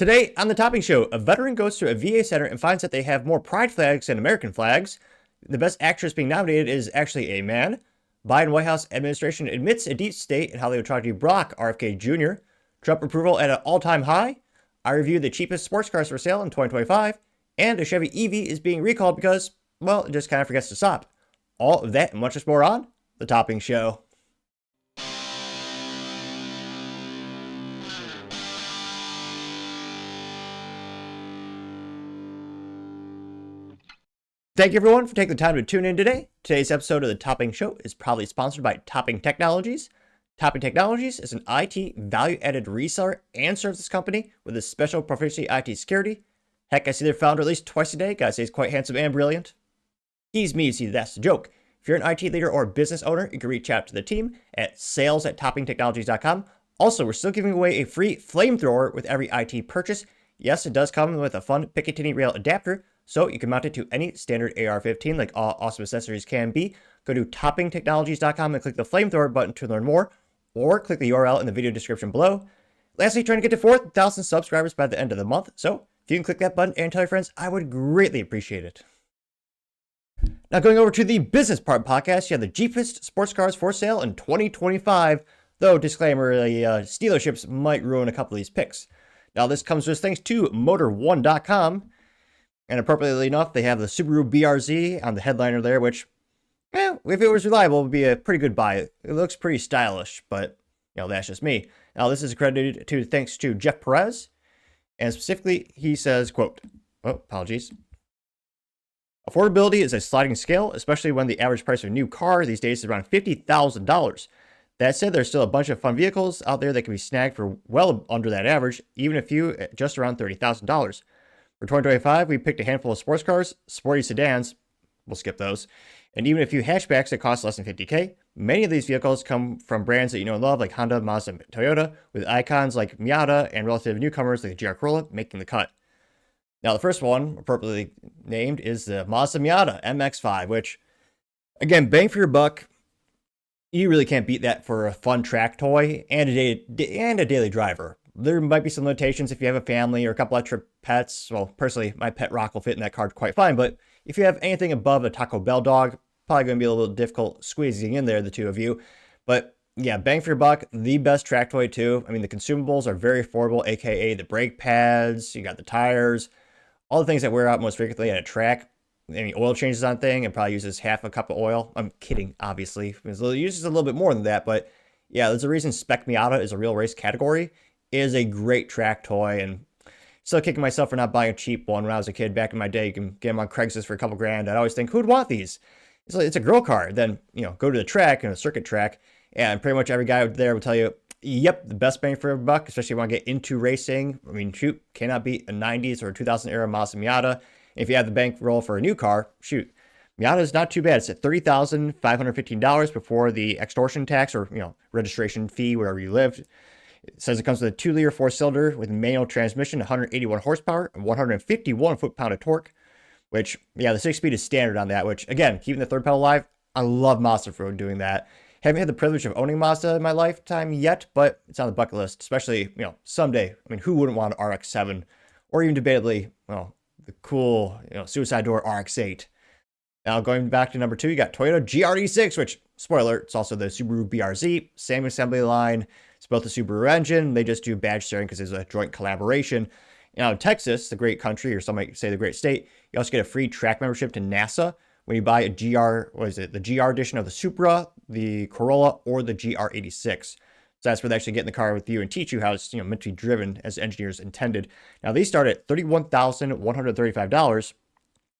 Today on the Topping Show, a veteran goes to a VA center and finds that they have more pride flags than American flags. The best actress being nominated is actually a man. Biden Whitehouse administration admits a deep state and how they would try to block RFK Jr. Trump approval at an all-time high. I review the cheapest sports cars for sale in 2025. And a Chevy EV is being recalled because, well, it just kind of forgets to stop. All of that and much more on the Topping Show. Thank you everyone for taking the time to tune in today. Today's episode of the Topping Show is proudly sponsored by Topping Technologies. Topping Technologies is an IT value-added reseller and services company with a special proficiency IT security. Heck, I see their founder at least twice a day. Gotta say he's quite handsome and brilliant. He's me, see that's the joke. If you're an IT leader or business owner, you can reach out to the team at sales@toppingtechnologies.com. Also, we're still giving away a free Flamethrower with every IT purchase. Yes, it does come with a fun Picatinny rail adapter, so you can mount it to any standard AR-15 like all awesome accessories can be. Go to toppingtechnologies.com and click the Flamethrower button to learn more, or click the URL in the video description below. Lastly, trying to get to 4,000 subscribers by the end of the month, so if you can click that button and tell your friends, I would greatly appreciate it. Now going over to the business part podcast, you have the cheapest sports cars for sale in 2025, though disclaimer, the dealerships might ruin a couple of these picks. Now this comes just thanks to Motor1.com. And appropriately enough, they have the Subaru BRZ on the headliner there, which, if it was reliable, would be a pretty good buy. It looks pretty stylish, but, that's just me. Now, this is accredited to thanks to Jeff Perez. And specifically, he says, quote, apologies. Affordability is a sliding scale, especially when the average price of a new car these days is around $50,000. That said, there's still a bunch of fun vehicles out there that can be snagged for well under that average, even a few at just around $30,000. For 2025, we picked a handful of sports cars, sporty sedans, we'll skip those, and even a few hatchbacks that cost less than $50K. Many of these vehicles come from brands that you know and love like Honda, Mazda, and Toyota, with icons like Miata and relative newcomers like the GR Corolla making the cut. Now, the first one, appropriately named, is the Mazda Miata MX-5, which, again, bang for your buck. You really can't beat that for a fun track toy and a daily driver. There might be some limitations if you have a family or a couple extra pets. Well, personally, my pet Rock will fit in that car quite fine, but if you have anything above a Taco Bell dog, probably going to be a little difficult squeezing in there, the two of you. But yeah, bang for your buck, the best track toy too. I mean, the consumables are very affordable, aka the brake pads, you got the tires, all the things that wear out most frequently at a track. Any oil changes on thing, and probably uses half a cup of oil. I'm kidding, obviously. It uses a little bit more than that, but yeah, there's a reason Spec Miata is a real race category. Is a great track toy, and still kicking myself for not buying a cheap one when I was a kid. Back in my day, you can get them on Craigslist for a couple grand. I'd always think, who'd want these? It's a girl car. Then, go to the track and a circuit track, and pretty much every guy out there will tell you, yep, the best bang for a buck, especially if you want to get into racing. I mean, shoot, cannot beat a 90s or a 2000 era Mazda Miata. If you have the bankroll for a new car, shoot, Miata is not too bad. It's at $30,515 before the extortion tax or, registration fee wherever you lived. It says it comes with a 2-liter 4-cylinder with manual transmission, 181 horsepower, and 151 foot-pound of torque, which, the 6-speed is standard on that, which, again, keeping the third pedal alive, I love Mazda for doing that. Haven't had the privilege of owning Mazda in my lifetime yet, but it's on the bucket list, especially, someday. I mean, who wouldn't want an RX-7? Or even debatably, the cool, suicide door RX-8. Now, going back to number 2, you got Toyota GR86, which, spoiler, it's also the Subaru BRZ, same assembly line. It's both the Subaru engine. They just do badge sharing because it's a joint collaboration. In Texas, the great country, or some might say the great state, you also get a free track membership to NASA when you buy a the GR edition of the Supra, the Corolla, or the GR86. So that's where they actually get in the car with you and teach you how it's meant to be driven as engineers intended. Now, these start at $31,135.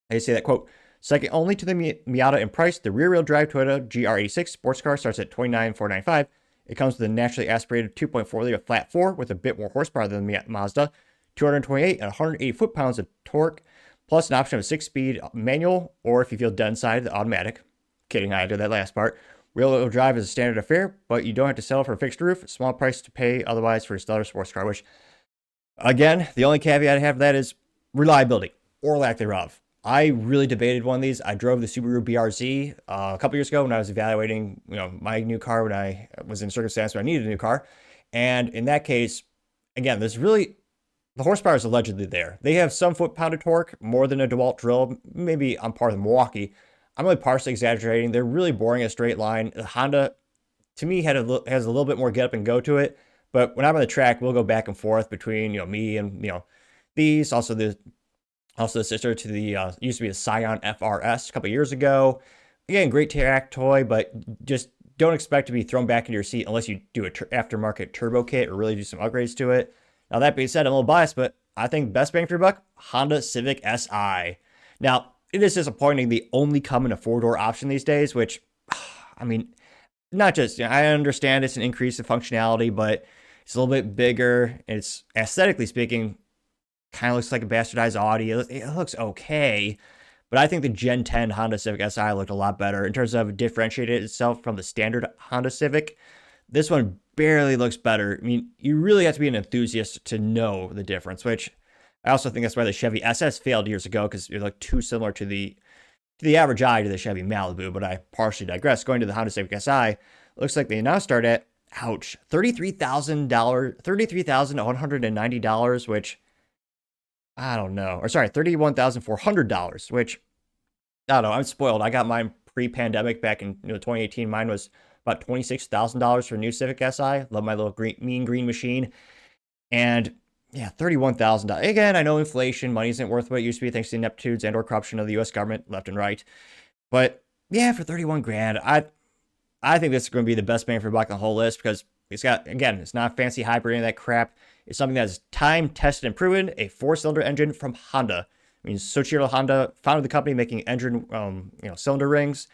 They say that, quote, second only to the Miata in price, the rear-wheel drive Toyota GR86 sports car starts at $29,495. It comes with a naturally aspirated 2.4-liter flat 4 with a bit more horsepower than the Mazda, 228 and 180 foot-pounds of torque, plus an option of a 6-speed manual, or if you feel dead inside, the automatic. Kidding, I did that last part. Rear-wheel drive is a standard affair, but you don't have to settle for a fixed roof. Small price to pay otherwise for a stellar sports car, which, again, the only caveat I have for that is reliability, or lack thereof. I really debated one of these. I drove the Subaru BRZ a couple years ago when I was evaluating, my new car when I was in a circumstance where I needed a new car. And in that case, again, there's really The horsepower is allegedly there. They have some foot-pound of torque, more than a DeWalt drill, maybe on par with Milwaukee. I'm really partially exaggerating. They're really boring a straight line. The Honda, to me, has a little bit more get up and go to it. But when I'm on the track, we'll go back and forth between me and these. Also the sister to the used to be the Scion FRS a couple years ago. Again, great track toy, but just don't expect to be thrown back into your seat unless you do a aftermarket turbo kit or really do some upgrades to it. Now, that being said, I'm a little biased, but I think best bang for your buck, Honda Civic Si. Now, it is disappointing they only come in a four-door option these days, which, I mean, not just, I understand it's an increase in functionality, but it's a little bit bigger. It's aesthetically speaking, kind of looks like a bastardized Audi. It looks okay, but I think the Gen 10 Honda Civic Si looked a lot better in terms of differentiated itself from the standard Honda Civic. This one barely looks better. I mean, you really have to be an enthusiast to know the difference, which I also think that's why the Chevy SS failed years ago, because it looked too similar to the average eye to the Chevy Malibu, but I partially digress. Going to the Honda Civic Si, looks like they now start at, ouch, $33,190, which I don't know. Or sorry, $31,400, which I don't know. I'm spoiled. I got mine pre-pandemic back in 2018. Mine was about $26,000 for a new Civic Si. Love my little mean green machine. And yeah, $31,000. Again, I know inflation, money isn't worth what it used to be thanks to the ineptitudes and or corruption of the U.S. government left and right. But yeah, for 31 grand, I think this is going to be the best bang for buck on the whole list, because it's got, again, it's not fancy hybrid, any of that crap. It's something that is time tested and proven. A 4-cylinder engine from Honda. I mean, Soichiro Honda founded the company making engine, cylinder rings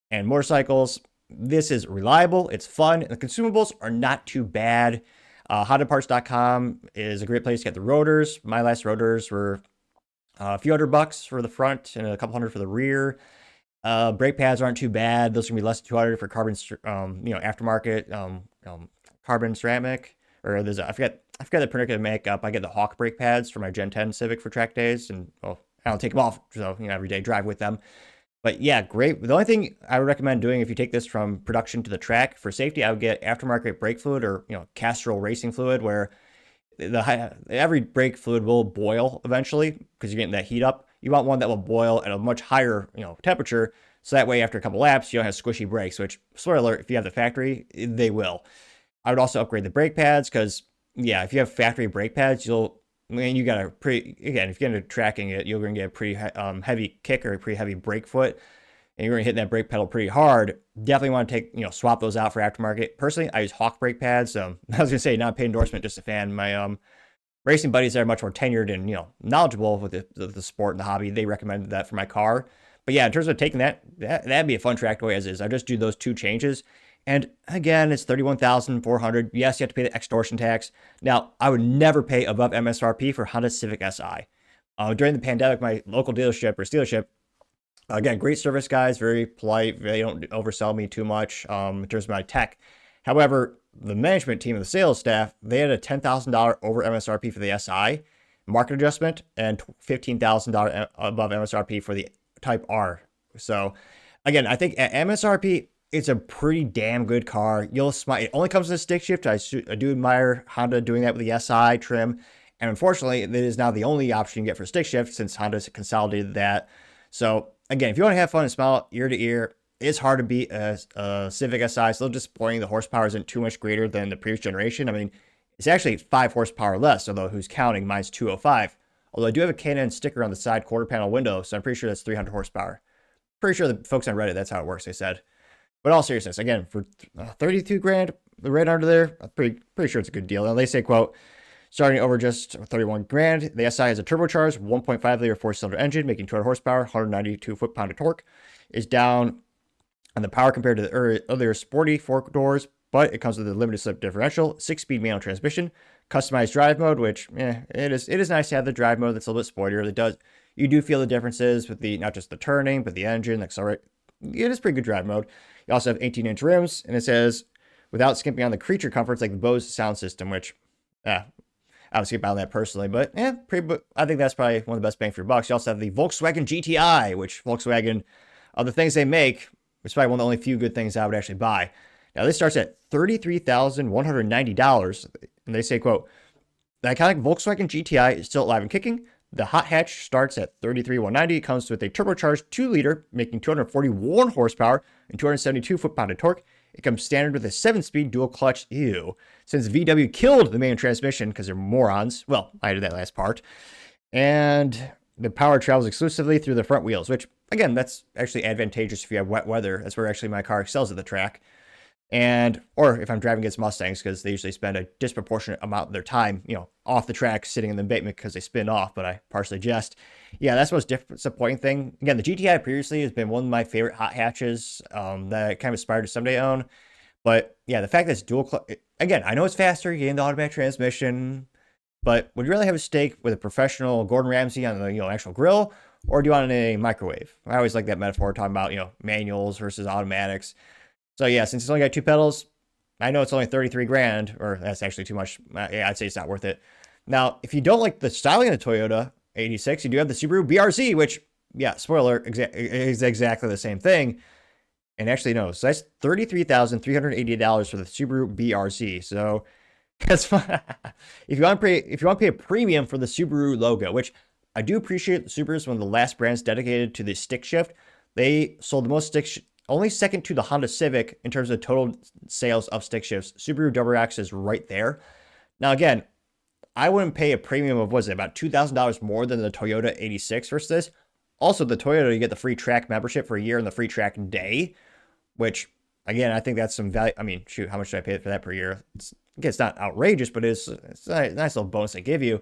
and motorcycles. This is reliable. It's fun. And the consumables are not too bad. HondaParts.com is a great place to get the rotors. My last rotors were a few $100 for the front and a couple hundred for the rear. Brake pads aren't too bad. Those are gonna be less than 200 for carbon, aftermarket, carbon ceramic. Or there's I forget the printer to make up. I get the Hawk brake pads for my Gen 10 Civic for track days, and I don't take them off, so every day drive with them. But yeah, great. The only thing I would recommend doing if you take this from production to the track for safety, I would get aftermarket brake fluid or Castrol racing fluid, where every brake fluid will boil eventually because you're getting that heat up. You want one that will boil at a much higher temperature, so that way after a couple laps you don't have squishy brakes. Which, spoiler alert, if you have the factory, they will. I would also upgrade the brake pads because, yeah, if you have factory brake pads, you got a pretty, again, if you get into tracking it, you're going to get a pretty heavy kick or a pretty heavy brake foot, and you're going to hit that brake pedal pretty hard. Definitely want to swap those out for aftermarket. Personally, I use Hawk brake pads. I was going to say, not a paid endorsement, just a fan. My racing buddies that are much more tenured and, knowledgeable with the sport and the hobby, they recommended that for my car. But yeah, in terms of taking that'd be a fun track toy as is. I just do those two changes. And again, it's $31,400. Yes, you have to pay the extortion tax. Now, I would never pay above MSRP for Honda Civic Si. During the pandemic, my local dealership or dealership, again, great service guys, very polite. They don't oversell me too much in terms of my tech. However, the management team and the sales staff, they had a $10,000 over MSRP for the Si market adjustment and $15,000 above MSRP for the Type R. So, again, I think at MSRP, it's a pretty damn good car. You'll smile. It only comes with a stick shift. I do admire Honda doing that with the Si trim. And unfortunately, it is now the only option you get for stick shift since Honda's consolidated that. So again, if you want to have fun and smile ear to ear, it's hard to beat a Civic Si. It's a little disappointing. The horsepower isn't too much greater than the previous generation. I mean, it's actually 5 horsepower less, although who's counting? Mine's 205. Although I do have a K&N sticker on the side quarter panel window, so I'm pretty sure that's 300 horsepower. Pretty sure the folks on Reddit, that's how it works, they said. But in all seriousness, again, for 32 grand, right under there, I'm pretty sure it's a good deal. Now they say, quote, starting over just 31 grand, the Si has a turbocharged 1.5 liter 4-cylinder engine, making 200 horsepower, 192 foot-pound of torque. Is down on the power compared to the earlier sporty 4 doors, but it comes with a limited slip differential, 6-speed manual transmission, customized drive mode, which it is nice to have the drive mode that's a little bit sportier. You do feel the differences with the not just the turning, but the engine, the accelerate. It is pretty good drive mode. You also have 18-inch rims, and it says, without skimping on the creature comforts like the Bose sound system, which, I would skip on that personally, but I think that's probably one of the best bang for your bucks. You also have the Volkswagen GTI, which Volkswagen, of the things they make, it's probably one of the only few good things I would actually buy. Now, this starts at $33,190, and they say, quote, The iconic Volkswagen GTI is still alive and kicking. The hot hatch starts at $33,190. It comes with a turbocharged 2-liter, making 241 horsepower and 272 foot-pound of torque. It comes standard with a 7-speed dual clutch. Ew. Since VW killed the manual transmission because they're morons. Well, I did that last part. And the power travels exclusively through the front wheels, which, again, that's actually advantageous if you have wet weather. That's where actually my car excels at the track. And, or if I'm driving against Mustangs, because they usually spend a disproportionate amount of their time, off the track, sitting in the embankment because they spin off, but I partially jest. Yeah, that's the most disappointing thing. Again, the GTI previously has been one of my favorite hot hatches that I kind of aspired to someday own. But yeah, the fact that it's dual clutch, again, I know it's faster, you gain the automatic transmission, but would you rather have a steak with a professional Gordon Ramsay on the actual grill, or do you want it in a microwave? I always like that metaphor talking about manuals versus automatics. So yeah, since it's only got 2 pedals, I know it's only 33 grand, or that's actually too much. Yeah, I'd say it's not worth it. Now, if you don't like the styling of the Toyota 86, you do have the Subaru BRZ, which, yeah, spoiler, is exactly the same thing. And actually, no, so that's $33,380 for the Subaru BRZ. So that's fine. If you want to pay a premium for the Subaru logo, which I do appreciate, Subaru is one of the last brands dedicated to the stick shift. They sold the most stick only second to the Honda Civic in terms of total sales of stick shifts. Subaru WRX is right there. Now, again, I wouldn't pay a premium of, about $2,000 more than the Toyota 86 versus this. Also, the Toyota, you get the free track membership for a year and the free track day, which, again, I think that's some value. I mean, shoot, how much should I pay for that per year? It's not outrageous, but it's a nice little bonus they give you.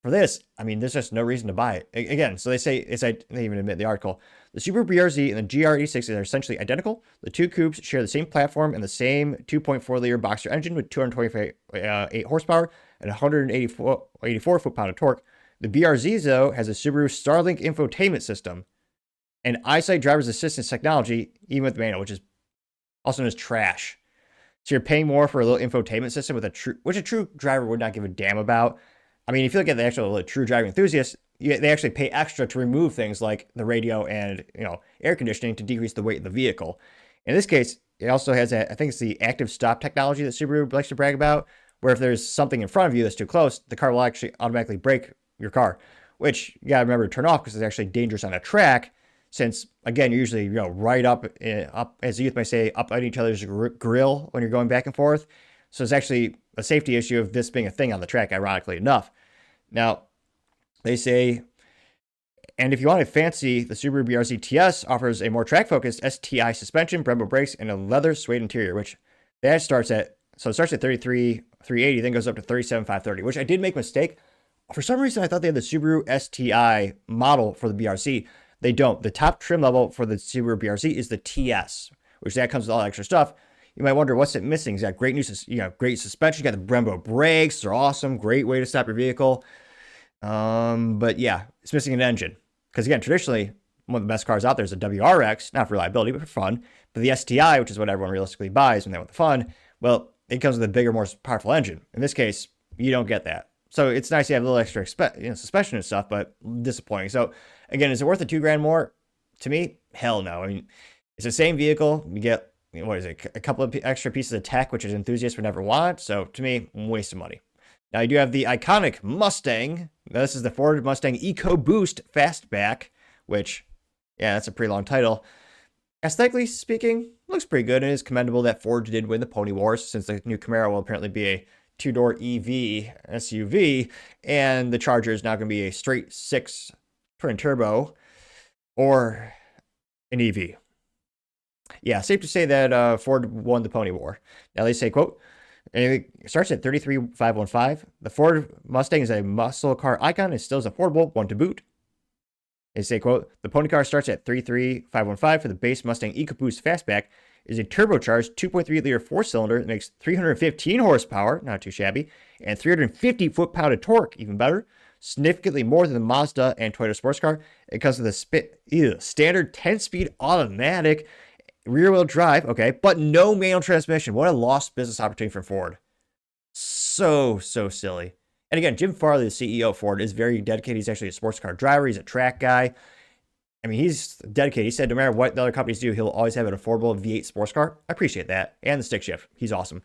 For this, I mean, there's just no reason to buy it. Again, so they say, they even admit in the article, the Subaru BRZ and the GR86 are essentially identical. The two coupes share the same platform and the same 2.4-liter boxer engine with 228 horsepower and 184 foot-pound of torque. The BRZ, though, has a Subaru Starlink infotainment system and EyeSight driver's assistance technology, even with the manual, which is also known as trash. So you're paying more for a little infotainment system which a true driver would not give a damn about. I mean, if you look at the actual true driving enthusiasts, they actually pay extra to remove things like the radio and air conditioning to decrease the weight of the vehicle. In this case, it also has I think it's the active stop technology that Subaru likes to brag about, where if there's something in front of you that's too close, the car will actually automatically brake your car, which you gotta remember to turn off because it's actually dangerous on a track. Since again, you're usually right up as the youth might say, up on each other's grill when you're going back and forth. So it's actually a safety issue of this being a thing on the track, ironically enough. Now, they say, and if you want a fancy, the Subaru BRZ TS offers a more track-focused STI suspension, Brembo brakes, and a leather suede interior, which that starts at 33,380, then goes up to 37,530, which I did make a mistake. For some reason, I thought they had the Subaru STI model for the BRZ. They don't. The top trim level for the Subaru BRZ is the TS, which that comes with all that extra stuff. You might wonder what's it missing. It's got great news, great suspension. You got the Brembo brakes. They're awesome. Great way to stop your vehicle. But yeah, it's missing an engine. Because again, traditionally, one of the best cars out there is a WRX, not for reliability, but for fun. But the STI, which is what everyone realistically buys when they want the fun, well, it comes with a bigger, more powerful engine. In this case, you don't get that. So it's nice to have a little extra suspension and stuff, but disappointing. So again, is it worth the $2,000 more? To me, hell no. I mean, it's the same vehicle. You get, what is it, a couple of extra pieces of tech, which an enthusiast would never want. So to me, waste of money. Now you do have the iconic Mustang. Now, this is the Ford Mustang EcoBoost Fastback, which, yeah, that's a pretty long title. Aesthetically speaking, looks pretty good, and it is commendable that Ford did win the Pony Wars, since the new Camaro will apparently be a 2-door EV SUV, and the Charger is now going to be a straight 6 twin turbo or an EV. Yeah, safe to say that Ford won the Pony War. Now they say, quote, and it starts at $33,515. The Ford Mustang is a muscle car icon and still is affordable, one to boot. They say, quote, the pony car starts at $33,515 for the base Mustang EcoBoost Fastback. It is a turbocharged 2.3-liter 4-cylinder that makes 315 horsepower, not too shabby, and 350 foot-pound of torque, even better. Significantly more than the Mazda and Toyota sports car. It comes with a standard 10-speed automatic rear-wheel drive, okay, but no manual transmission. What a lost business opportunity for Ford. So silly. And again, Jim Farley, the CEO of Ford, is very dedicated. He's actually a sports car driver. He's a track guy. I mean, he's dedicated. He said no matter what the other companies do, he'll always have an affordable V8 sports car. I appreciate that. And the stick shift. He's awesome.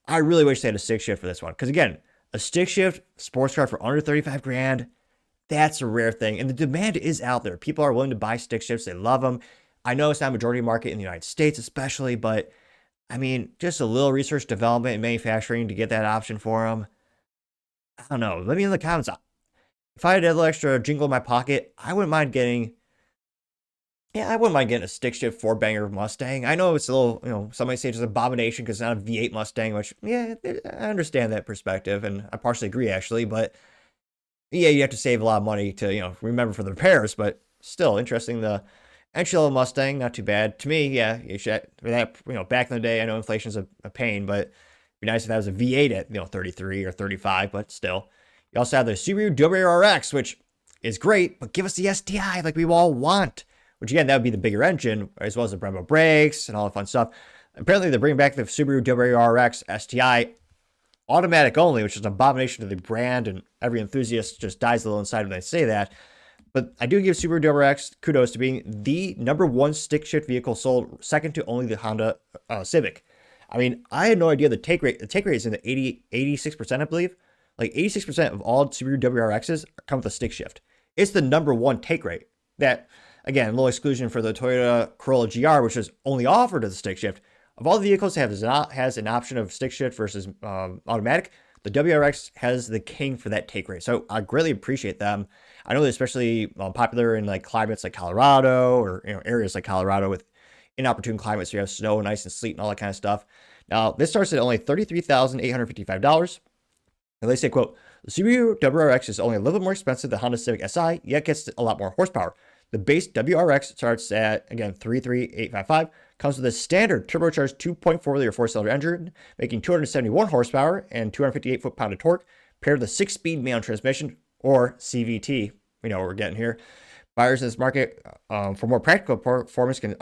I really wish they had a stick shift for this one. Because again, A stick shift sports car for under 35 grand, that's a rare thing. And the demand is out there. People are willing to buy stick shifts. They love them. I know it's not a majority market in the United States, especially, but I mean, just a little research, development, and manufacturing to get that option for them. I don't know. Let me know in the comments. If I had a little extra jingle in my pocket, I wouldn't mind getting. Yeah, I wouldn't mind getting a stick shift four banger Mustang. I know it's a little, somebody say it's an abomination because it's not a V8 Mustang, which, yeah, I understand that perspective, and I partially agree actually. But yeah, you have to save a lot of money to, remember for the repairs. But still, interesting. The entry-level Mustang, not too bad to me. Yeah, you should. That, back in the day, I know inflation's a pain, but it'd be nice if that was a V8 at 33 or 35. But still, you also have the Subaru WRX, which is great, but give us the STI like we all want. Which again, that would be the bigger engine, as well as the Brembo brakes and all the fun stuff. Apparently, they're bringing back the Subaru WRX STI automatic only, which is an abomination to the brand, and every enthusiast just dies a little inside when they say that. But I do give Subaru WRX kudos to being the #1 stick shift vehicle sold, second to only the Honda Civic. I mean, I had no idea the take rate. The take rate is in the 86%, I believe. Like 86% of all Subaru WRXs come with a stick shift. It's the #1 take rate. That, again, a little exclusion for the Toyota Corolla GR, which is only offered as a stick shift. Of all the vehicles that has an option of stick shift versus automatic, the WRX has the king for that take rate. So I greatly appreciate them. I know they're especially popular in like climates like Colorado or areas like Colorado with inopportune climates. So you have snow and ice and sleet and all that kind of stuff. Now, this starts at only $33,855. And they say, quote, the Subaru WRX is only a little bit more expensive than Honda Civic Si, yet gets a lot more horsepower. The base WRX starts at, again, $33,855, comes with a standard turbocharged 2.4-liter four-cylinder engine, making 271 horsepower and 258 foot-pound of torque, paired with a 6-speed manual transmission, or CVT. We know what we're getting here. Buyers in this market, for more practical performance, can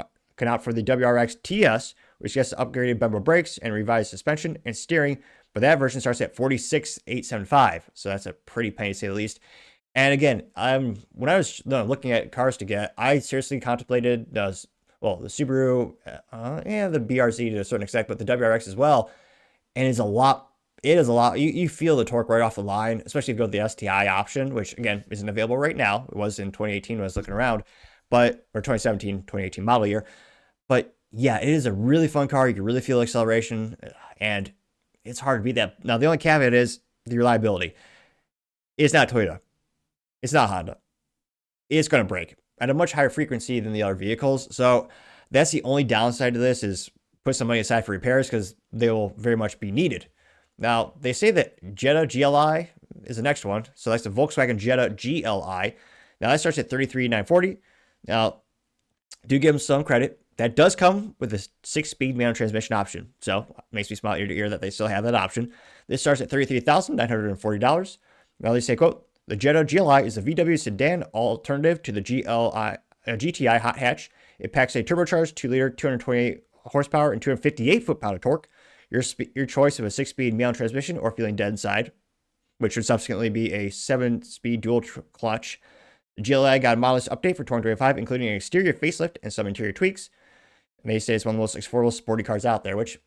opt for the WRX TS, which gets upgraded Brembo brakes and revised suspension and steering, but that version starts at $46,875, so that's a pretty penny to say the least. And again, when I was looking at cars to get, I seriously contemplated the Subaru, the BRZ to a certain extent, but the WRX as well. And it's a lot. It is a lot. You feel the torque right off the line, especially if you go to the STI option, which again isn't available right now. It was in 2018 when I was looking around, or 2017, 2018 model year. But yeah, it is a really fun car. You can really feel acceleration, and it's hard to beat that. Now, the only caveat is the reliability. It's not Toyota. It's not Honda. It's going to break at a much higher frequency than the other vehicles. So that's the only downside to this, is put some money aside for repairs because they will very much be needed. Now, they say that Jetta GLI is the next one. So that's the Volkswagen Jetta GLI. Now, that starts at $33,940. Now, do give them some credit. That does come with a 6-speed manual transmission option. So it makes me smile ear to ear that they still have that option. This starts at $33,940. Now, they say, quote, the Jetta GLI is a VW sedan alternative to the GTI hot hatch. It packs a turbocharged 2-liter, 228 horsepower, and 258 foot-pound of torque. Your choice of a 6-speed manual transmission or feeling dead inside, which would subsequently be a 7-speed dual clutch. The GLI got a modest update for 2025, including an exterior facelift and some interior tweaks. And they say it's one of the most affordable sporty cars out there, which,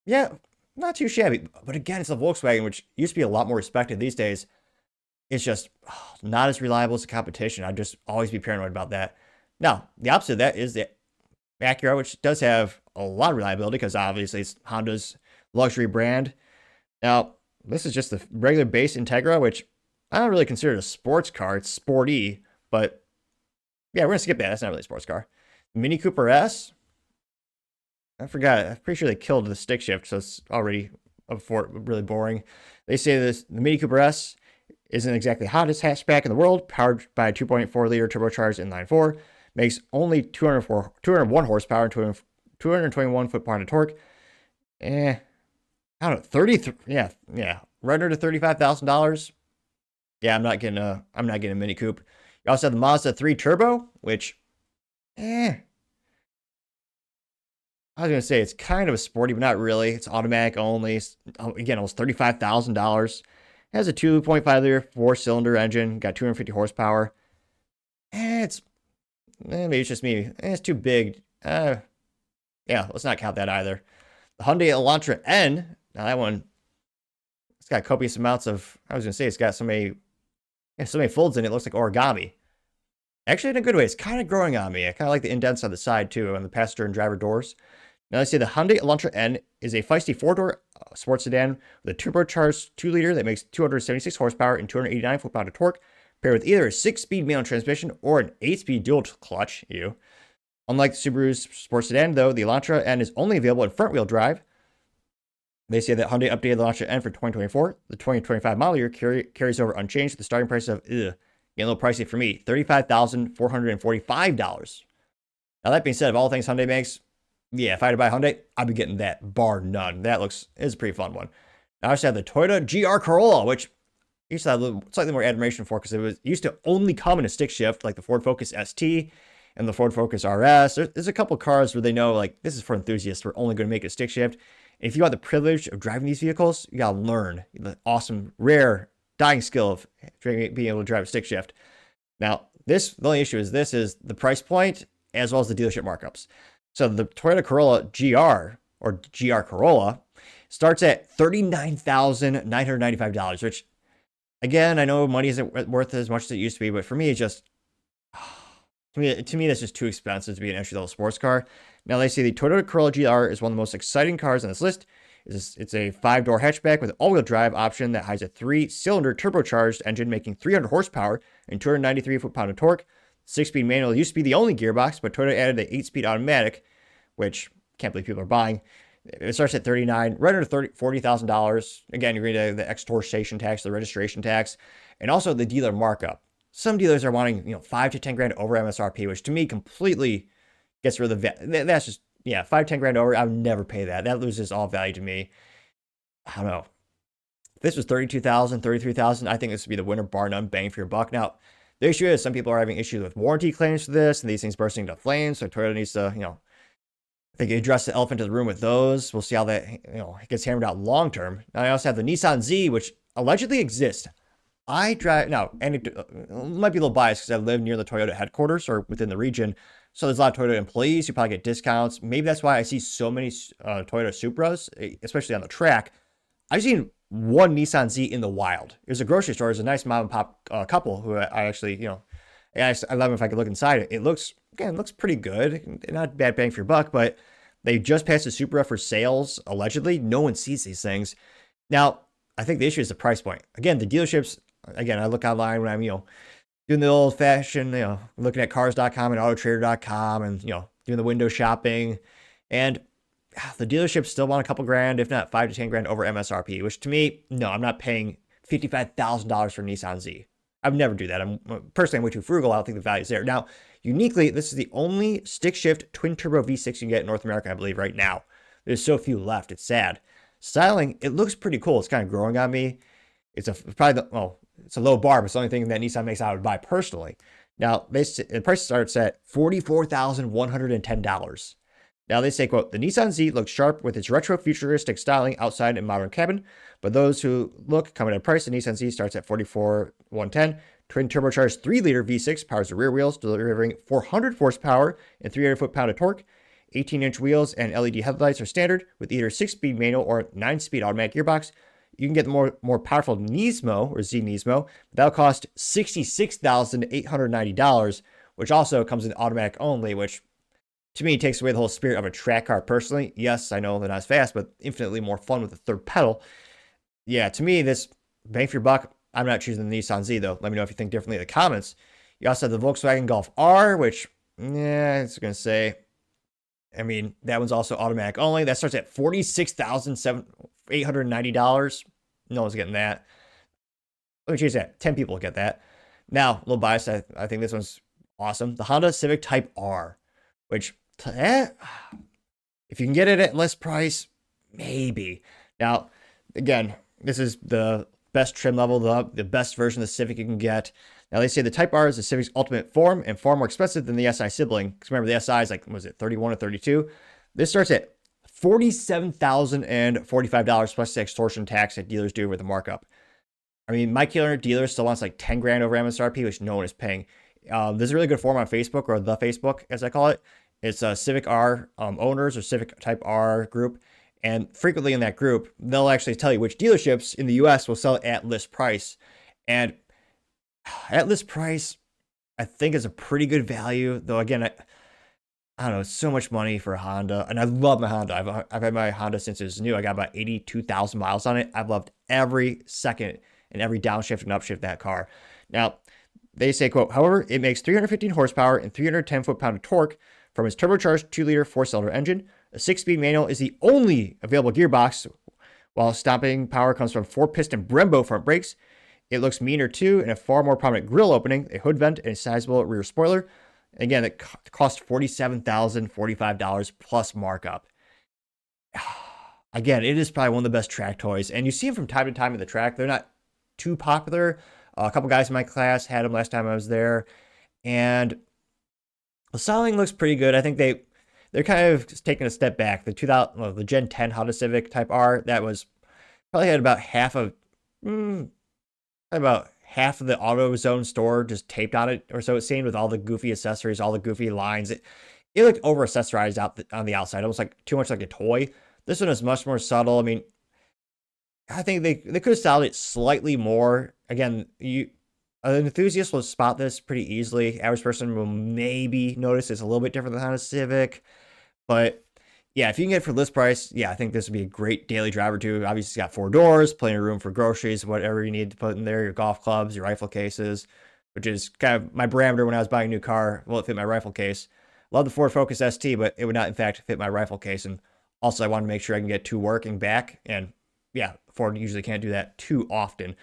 yeah, not too shabby. But again, it's a Volkswagen, which used to be a lot more respected. These days, it's just not as reliable as the competition. I'd just always be paranoid about that. Now, the opposite of that is the Acura, which does have a lot of reliability because obviously it's Honda's luxury brand. Now, this is just the regular base Integra, which I don't really consider it a sports car. It's sporty, but yeah, we're going to skip that. That's not really a sports car. Mini Cooper S. I forgot. I'm pretty sure they killed the stick shift, so it's already really boring. They say the Mini Cooper S isn't exactly the hottest hatchback in the world, powered by a 2.4-liter turbocharged inline-4, makes only 201 horsepower and 221 foot-pound of torque. I don't know, 33. Yeah, right under $35,000. Yeah, I'm not getting a Mini Coupe. You also have the Mazda 3 Turbo, which, I was gonna say it's kind of a sporty, but not really. It's automatic only. Again, almost $35,000. Has a 2.5-liter 4-cylinder engine, got 250 horsepower. Maybe it's just me. It's too big. Yeah, let's not count that either. The Hyundai Elantra N. Now that one, got copious amounts of, I was going to say, it's got so many folds in it. It looks like origami. Actually, in a good way. It's kind of growing on me. I kind of like the indents on the side, too, on the passenger and driver doors. Now, let's say the Hyundai Elantra N is a feisty four-door sports sedan with a turbocharged 2-liter that makes 276 horsepower and 289 foot-pound of torque, paired with either a 6-speed manual transmission or an 8-speed dual clutch. Unlike the Subaru's sports sedan, though, the Elantra N is only available in front-wheel drive. They say that Hyundai updated the Elantra N for 2024. The 2025 model year carries over unchanged with the starting price of, getting a little pricey for me, $35,445. Now, that being said, of all the things Hyundai makes, yeah, if I had to buy a Hyundai, I'd be getting that, bar none. That is a pretty fun one. Now, I also have the Toyota GR Corolla, which I used to have slightly more admiration for because it used to only come in a stick shift, like the Ford Focus ST and the Ford Focus RS. There's a couple cars where they know, like, this is for enthusiasts. We're only going to make it a stick shift. And if you want the privilege of driving these vehicles, you got to learn the awesome, rare, dying skill of being able to drive a stick shift. Now, the only issue is this is the price point as well as the dealership markups. So the Toyota Corolla GR, or GR Corolla, starts at $39,995, which, again, I know money isn't worth as much as it used to be, but for me, it's just, to me, that's just too expensive to be an entry-level sports car. Now, they say the Toyota Corolla GR is one of the most exciting cars on this list. It's a 5-door hatchback with an all-wheel drive option that has a 3-cylinder turbocharged engine making 300 horsepower and 293 foot-pound of torque. 6-speed manual used to be the only gearbox, but Toyota added the 8-speed automatic, which can't believe people are buying. It starts at $39,000, right under $40,000. Again, you're going to the extortion tax, the registration tax, and also the dealer markup. Some dealers are wanting, $5,000 to $10,000 over MSRP, which to me completely gets rid of the that's just, $5,000 to $10,000 over. I would never pay that. That loses all value to me. I don't know. If this was $32,000, $33,000, I think this would be the winner, bar none, bang for your buck. Now, the issue is some people are having issues with warranty claims for this, and these things bursting into flames. So Toyota needs to, I think address the elephant in the room with those. We'll see how that, gets hammered out long term. Now, I also have the Nissan Z, which allegedly exists. I drive now, and it might be a little biased because I live near the Toyota headquarters or within the region. So there's a lot of Toyota employees who probably get discounts. Maybe that's why I see so many Toyota Supras, especially on the track. I've seen one Nissan Z in the wild. There's a grocery store. There's a nice mom and pop couple who I actually, I love if I could look inside it. It looks pretty good. Not bad bang for your buck, but they just passed a Supra for sales, allegedly. No one sees these things. Now, I think the issue is the price point. Again, the dealerships, I look online when I'm, doing the old fashioned, looking at cars.com and autotrader.com and, doing the window shopping. And the dealerships still want a couple grand, if not $5,000 to $10,000 over MSRP, which to me, no, I'm not paying $55,000 for Nissan Z. I would never do that. I'm way too frugal. I don't think the value is there. Now, uniquely, this is the only stick shift twin turbo V6 you can get in North America, I believe, right now. There's so few left. It's sad. Styling, it looks pretty cool. It's kind of growing on me. It's a low bar, but it's the only thing that Nissan makes I would buy personally. Now, the price starts at $44,110. Now, they say, quote, the Nissan Z looks sharp with its retro futuristic styling outside and modern cabin, but those who look come at a price. The Nissan Z starts at $44,110. Twin turbocharged 3-liter V6 powers the rear wheels, delivering 400 horsepower and 300 foot-pound of torque. 18-inch wheels and LED headlights are standard with either 6-speed manual or 9-speed automatic gearbox. You can get the more powerful Nismo or Z Nismo. That'll cost $66,890, which also comes in automatic only, which to me takes away the whole spirit of a track car personally. Yes, I know they're not as fast, but infinitely more fun with the third pedal. Yeah, to me, this bang for your buck, I'm not choosing the Nissan Z, though. Let me know if you think differently in the comments. You also have the Volkswagen Golf R, which, it's going to say, that one's also automatic only. That starts at $46,890. No one's getting that. Let me change that. 10 people get that. Now, a little biased. I think this one's awesome. The Honda Civic Type R, which, if you can get it at less price, maybe. Now, again, this is the best trim level, the best version of the Civic you can get. Now, they say the Type R is the Civic's ultimate form and far more expensive than the SI sibling. Because remember, the SI is was it 31 or 32? This starts at $47,045 plus the extortion tax that dealers do with the markup. My killer dealer still wants like $10,000 over MSRP, which no one is paying. There's a really good forum on Facebook, or the Facebook, as I call it. It's Civic R owners or Civic Type R group. And frequently in that group, they'll actually tell you which dealerships in the US will sell at list price. And at list price, I think is a pretty good value. Though again, I don't know, it's so much money for a Honda. And I love my Honda. I've had my Honda since it was new. I got about 82,000 miles on it. I've loved every second and every downshift and upshift that car. Now, they say, quote, however, it makes 315 horsepower and 310 foot-pound of torque from its turbocharged 2-liter 4-cylinder engine. A 6-speed manual is the only available gearbox, while stopping power comes from 4-piston Brembo front brakes. It looks meaner too, and a far more prominent grille opening, a hood vent, and a sizable rear spoiler. Again, it cost $47,045 plus markup. Again, it is probably one of the best track toys, and you see them from time to time in the track. They're not too popular. A couple guys in my class had them last time I was there, and the styling looks pretty good. I think they're kind of taking a step back. The Gen 10 Honda Civic Type R, that was probably had about half of the AutoZone store just taped on it, or so it seemed, with all the goofy accessories, all the goofy lines. It looked over accessorized on the outside, almost like too much like a toy. This one is much more subtle. I mean, I think they could have styled it slightly more. Again, an enthusiast will spot this pretty easily. Average person will maybe notice it's a little bit different than Honda Civic, but yeah, if you can get it for list price, yeah, I think this would be a great daily driver too. Obviously, it's got 4 doors, plenty of room for groceries, whatever you need to put in there, your golf clubs, your rifle cases, which is kind of my parameter when I was buying a new car. Will it fit my rifle case? Love the Ford Focus ST, but it would not, in fact, fit my rifle case. And also, I want to make sure I can get to work and back. And yeah, Ford usually can't do that too often.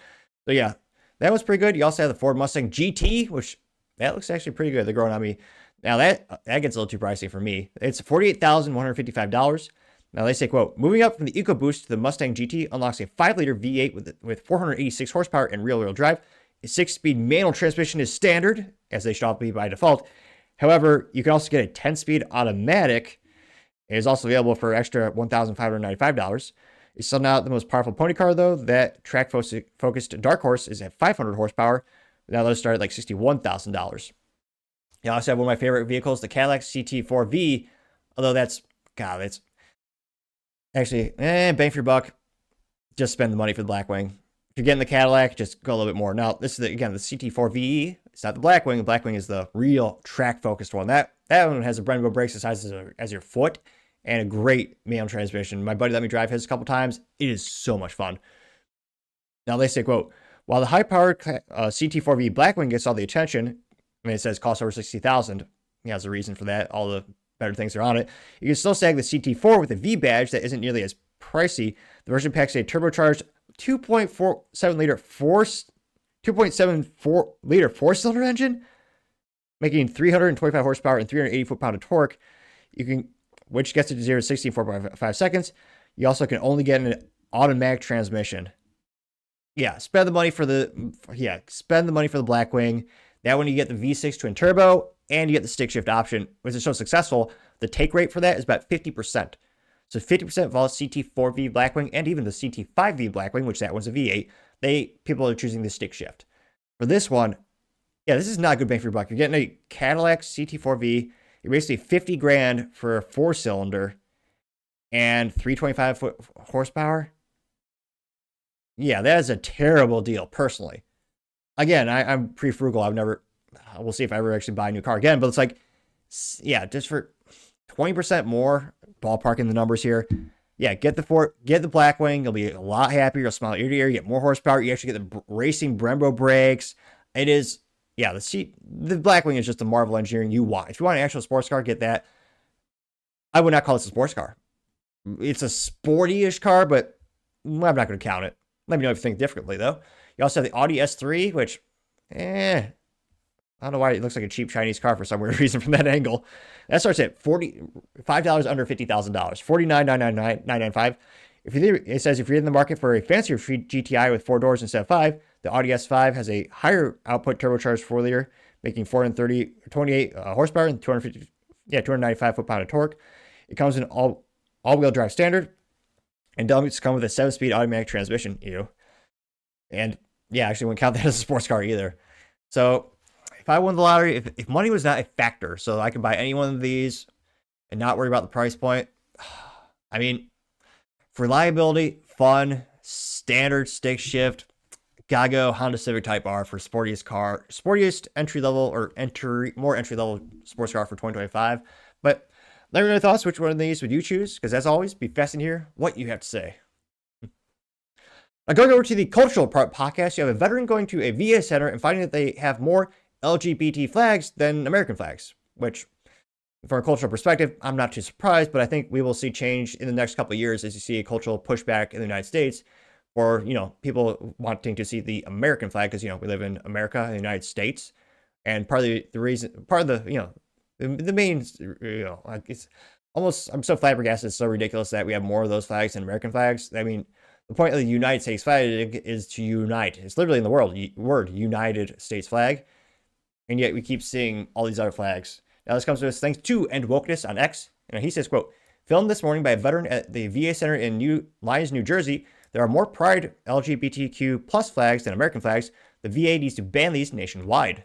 So yeah, that was pretty good. You also have the Ford Mustang GT, which that looks actually pretty good. They're growing on me. Now that gets a little too pricey for me. It's $48,155. Now they say, quote, moving up from the EcoBoost to the Mustang GT unlocks a 5-liter V8 with 486 horsepower and rear-wheel drive. A 6-speed manual transmission is standard, as they should all be by default. However, you can also get a 10-speed automatic. It is also available for extra $1,595. It's still not the most powerful pony car, though. That track-focused Dark Horse is at 500 horsepower. Now those start at like $61,000. I also have one of my favorite vehicles, the Cadillac CT4V, although that's actually, bang for your buck. Just spend the money for the Blackwing. If you're getting the Cadillac, just go a little bit more. Now, this is, the CT4VE. It's not the Blackwing. The Blackwing is the real track-focused one. That one has a Brembo brakes the size as your foot and a great manual transmission. My buddy let me drive his a couple times. It is so much fun. Now, they say, quote, while the high-powered CT4V Blackwing gets all the attention, I mean, it says costs over $60,000. He has a reason for that. All the better things are on it. You can still snag the CT4 with a V badge that isn't nearly as pricey. The version packs a turbocharged 2.74 liter 4-cylinder engine, making 325 horsepower and 380 foot-pound of torque. Which gets it to 0 to 60 in 4.5 seconds. You also can only get an automatic transmission. Yeah, spend the money for the Blackwing. That when you get the V6 twin turbo and you get the stick shift option, which is so successful, the take rate for that is about 50%. So 50% of all CT4V Blackwing and even the CT5V Blackwing, which that one's a V8, people are choosing the stick shift. For this one, yeah, this is not a good bang for your buck. You're getting a Cadillac CT4V. You're basically $50,000 for a 4-cylinder and 325 foot horsepower. Yeah, that is a terrible deal, personally. Again, I'm pretty frugal. We'll see if I ever actually buy a new car again, but it's like, yeah, just for 20% more, ballparking the numbers here. Yeah, get the Blackwing. You'll be a lot happier. You'll smile ear to ear. You get more horsepower. You actually get the racing Brembo brakes. It is, yeah, the Blackwing is just the Marvel engineering you want. If you want an actual sports car, get that. I would not call this a sports car. It's a sporty-ish car, but I'm not going to count it. Let me know if you think differently, though. You also have the Audi S3, which, I don't know why it looks like a cheap Chinese car for some weird reason from that angle. That starts at $5 under $50,000, $49,995. It says if you're in the market for a fancier GTI with 4 doors instead of 5, the Audi S5 has a higher output turbocharged 4-liter, making 428 horsepower and 295 foot-pound of torque. It comes in all-wheel drive standard, and doesn't come with a 7-speed automatic transmission. And yeah, actually wouldn't count that as a sports car either. So if I won the lottery, if money was not a factor, so I could buy any one of these and not worry about the price point, I mean, reliability, fun, standard stick shift, gotta go Honda Civic Type R for sportiest entry level or more entry level sports car for 2025. But let me know your thoughts. Which one of these would you choose? Because as always, be fascinated to hear what you have to say. Now, going over to the cultural part podcast, you have a veteran going to a VA center and finding that they have more LGBT flags than American flags, which, from a cultural perspective, I'm not too surprised, but I think we will see change in the next couple of years as you see a cultural pushback in the United States, or, people wanting to see the American flag because, we live in America, in the United States. And part of the reason, the main, it's almost, I'm so flabbergasted, it's so ridiculous that we have more of those flags than American flags. I mean, the point of the United States flag is to unite. It's literally in the word United States flag. And yet we keep seeing all these other flags. Now this comes to us thanks to End Wokeness on X. And he says, quote, filmed this morning by a veteran at the VA Center in Lyons, New Jersey. There are more Pride LGBTQ plus flags than American flags. The VA needs to ban these nationwide.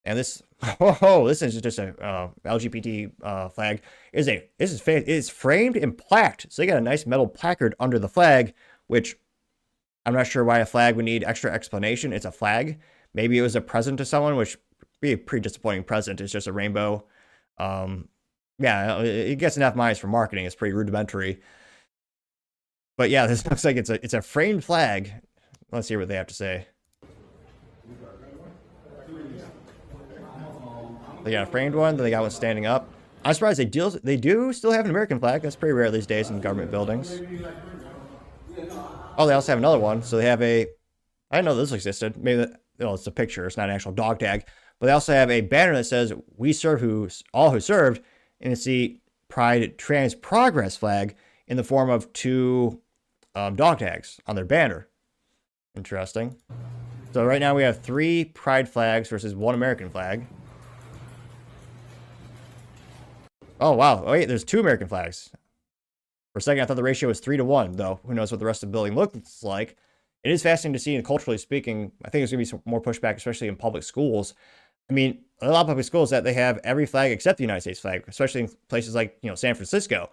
And this is just a LGBT flag. It is framed and plaqued. So they got a nice metal placard under the flag, which I'm not sure why a flag would need extra explanation. It's a flag. Maybe it was a present to someone, which would be a pretty disappointing present. It's just a rainbow. Yeah, it gets enough minus for marketing. It's pretty rudimentary. But yeah, this looks like it's a framed flag. Let's hear what they have to say. They got a framed one, then they got one standing up. I'm surprised they do still have an American flag. That's pretty rare these days in government buildings. Oh, they also have another one. So they have I didn't know this existed. Maybe it's a picture. It's not an actual dog tag. But they also have a banner that says, "We serve all who served," and it's the Pride Trans Progress flag in the form of two dog tags on their banner. Interesting. So right now we have 3 Pride flags versus 1 American flag. Oh, wow. Oh, wait, there's 2 American flags. For a second, I thought the ratio was 3-1, though. Who knows what the rest of the building looks like. It is fascinating to see, and culturally speaking, I think there's going to be some more pushback, especially in public schools. I mean, a lot of public schools that they have every flag except the United States flag, especially in places like, San Francisco.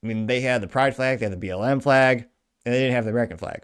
I mean, they had the Pride flag, they had the BLM flag, and they didn't have the American flag.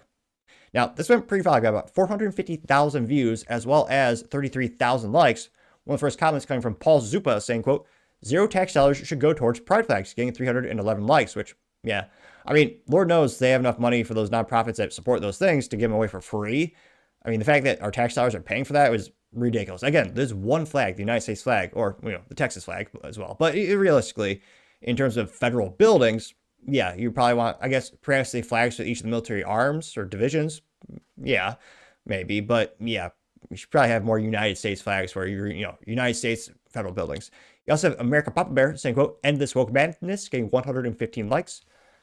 Now, this went pretty far. I got about 450,000 views, as well as 33,000 likes. One of the first comments coming from Paul Zupa saying, quote, "Zero tax dollars should go towards Pride flags," getting 311 likes, which, yeah. I mean, Lord knows they have enough money for those nonprofits that support those things to give them away for free. I mean, the fact that our tax dollars are paying for that was ridiculous. Again, there's one flag, the United States flag, or, the Texas flag as well. But realistically, in terms of federal buildings, yeah, you probably want, I guess, perhaps the flags for each of the military arms or divisions. Yeah, maybe. But yeah, we should probably have more United States flags for your, United States federal buildings. You also have America Papa Bear saying, quote, "End this woke madness," getting 115 likes.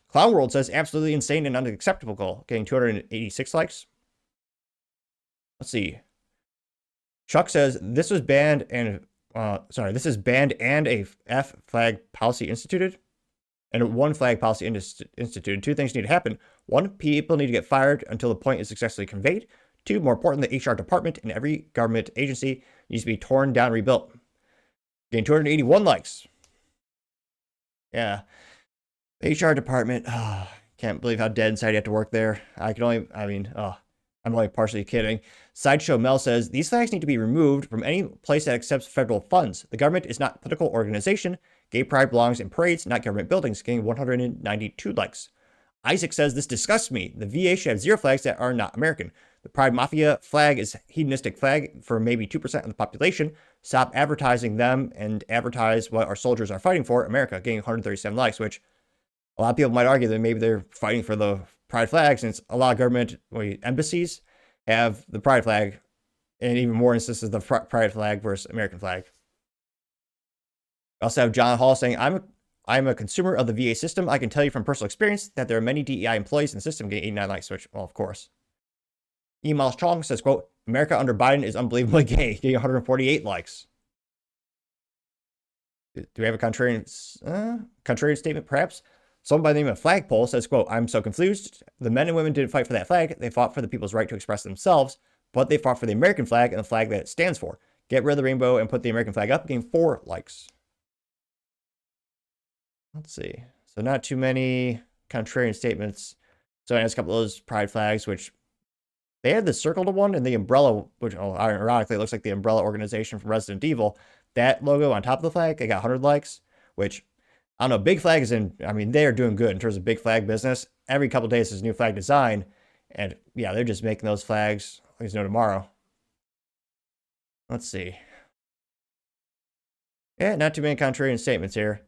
Clown World says, "Absolutely insane and unacceptable," getting 286 likes. Let's see. Chuck says, "This was banned and, this is banned and a F flag policy instituted. And 1 flag policy instituted. 2 things need to happen. 1, people need to get fired until the point is successfully conveyed. 2, more important, the HR department in every government agency needs to be torn down, rebuilt." Getting 281 likes. Yeah. The HR department, can't believe how dead inside you have to work there. I'm only partially kidding. Sideshow Mel says, "These flags need to be removed from any place that accepts federal funds. The government is not a political organization. Gay pride belongs in parades, not government buildings," getting 192 likes. Isaac says, "This disgusts me. The VA should have 0 flags that are not American. The Pride Mafia flag is a hedonistic flag for maybe 2% of the population. Stop advertising them and advertise what our soldiers are fighting for, America," getting 137 likes, which a lot of people might argue that maybe they're fighting for the Pride flag, since a lot of government embassies have the Pride flag, and even more instances the Pride flag versus American flag. We also have John Hall saying, I'm a consumer of the VA system. I can tell you from personal experience that there are many DEI employees in the system," getting 89 likes, which, well, of course. Email Strong says, quote, "America under Biden is unbelievably gay," getting 148 likes. Do we have a contrarian statement, perhaps? Someone by the name of Flagpole says, quote, "I'm so confused. The men and women didn't fight for that flag. They fought for the people's right to express themselves, but they fought for the American flag and the flag that it stands for. Get rid of the rainbow and put the American flag up," getting 4 likes. Let's see. So not too many contrarian statements. So it has a couple of those pride flags, which they had the circled one and the umbrella, which ironically looks like the umbrella organization from Resident Evil. That logo on top of the flag, they got 100 likes, which I don't know. Big Flag is they are doing good in terms of big flag business. Every couple of days there's a new flag design. And yeah, they're just making those flags. There's no tomorrow. Let's see. Yeah, not too many contrarian statements here.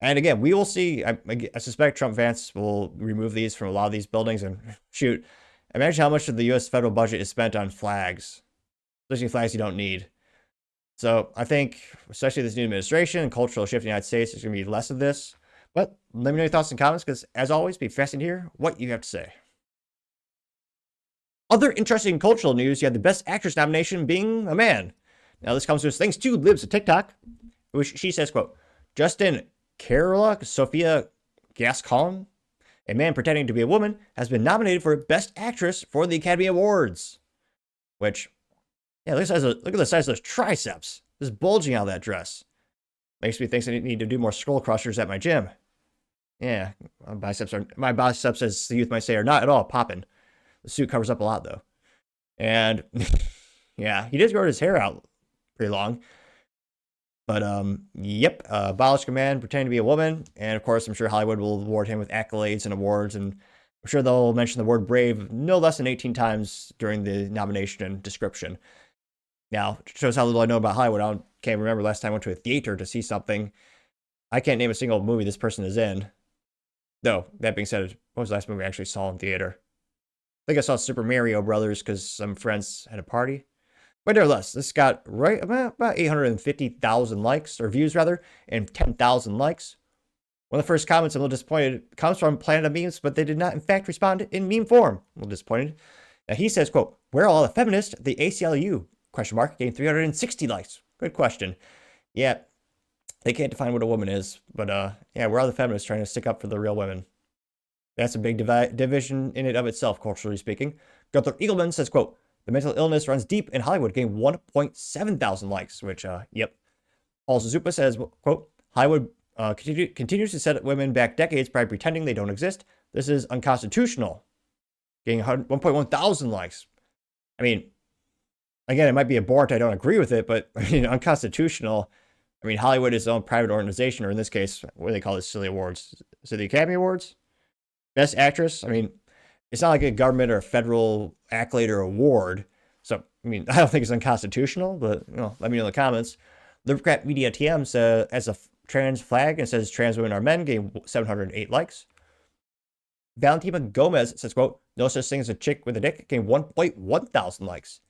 And again, we will see. I suspect Trump Vance will remove these from a lot of these buildings. And shoot, imagine how much of the U.S. federal budget is spent on flags, especially flags you don't need. So I think, especially this new administration and cultural shift in the United States, there's going to be less of this. But let me know your thoughts and comments, because as always, be fascinated to hear what you have to say. Other interesting cultural news, you had the Best Actress nomination being a man. Now, this comes to us thanks to Libs of TikTok, which she says, quote, Justin Carola Sophia Gascon, a man pretending to be a woman, has been nominated for Best Actress for the Academy Awards. Which, yeah, look at the size of those triceps. Just bulging out of that dress. Makes me think I need to do more skull crushers at my gym. Yeah, my biceps, as the youth might say, are not at all popping. The suit covers up a lot, though. And, yeah, he did grow his hair out pretty long. But, yep, abolished a man pretending to be a woman. And, of course, I'm sure Hollywood will award him with accolades and awards. And I'm sure they'll mention the word brave no less than 18 times during the nomination and description. Now, it shows how little I know about Hollywood. I can't remember last time I went to a theater to see something. I can't name a single movie this person is in. Though, that being said, what was the last movie I actually saw in theater? I think I saw Super Mario Brothers because some friends had a party. But nevertheless, this got right about 850,000 likes, or views rather, and 10,000 likes. One of the first comments I'm a little disappointed comes from Planet of Memes, but they did not in fact respond in meme form. A little disappointed. Now he says, quote, where are all the feminists? The ACLU, question mark, gained 360 likes. Good question. Yeah, they can't define what a woman is, but yeah, where are the feminists trying to stick up for the real women? That's a big division in and of itself, culturally speaking. Gunther Eagleman says, quote, the mental illness runs deep in Hollywood, gained 1.7 thousand likes, which, yep. Paul Suzupa says, quote, Hollywood continues to set women back decades by pretending they don't exist. This is unconstitutional. Getting 1.1 thousand likes. I mean, again, it might be abhorrent. I don't agree with it, but I mean, unconstitutional. I mean, Hollywood is its own private organization, or in this case, what do they call this silly awards? Is it the Academy Awards? Best Actress? I mean, it's not like a government or a federal accolade or award. So, I mean, I don't think it's unconstitutional, but, you know, let me know in the comments. Libercat Media TM says, as a trans flag, and says trans women are men, gained 708 likes. Valentina Gomez says, quote, no such thing as a chick with a dick, gained 1.1 thousand likes.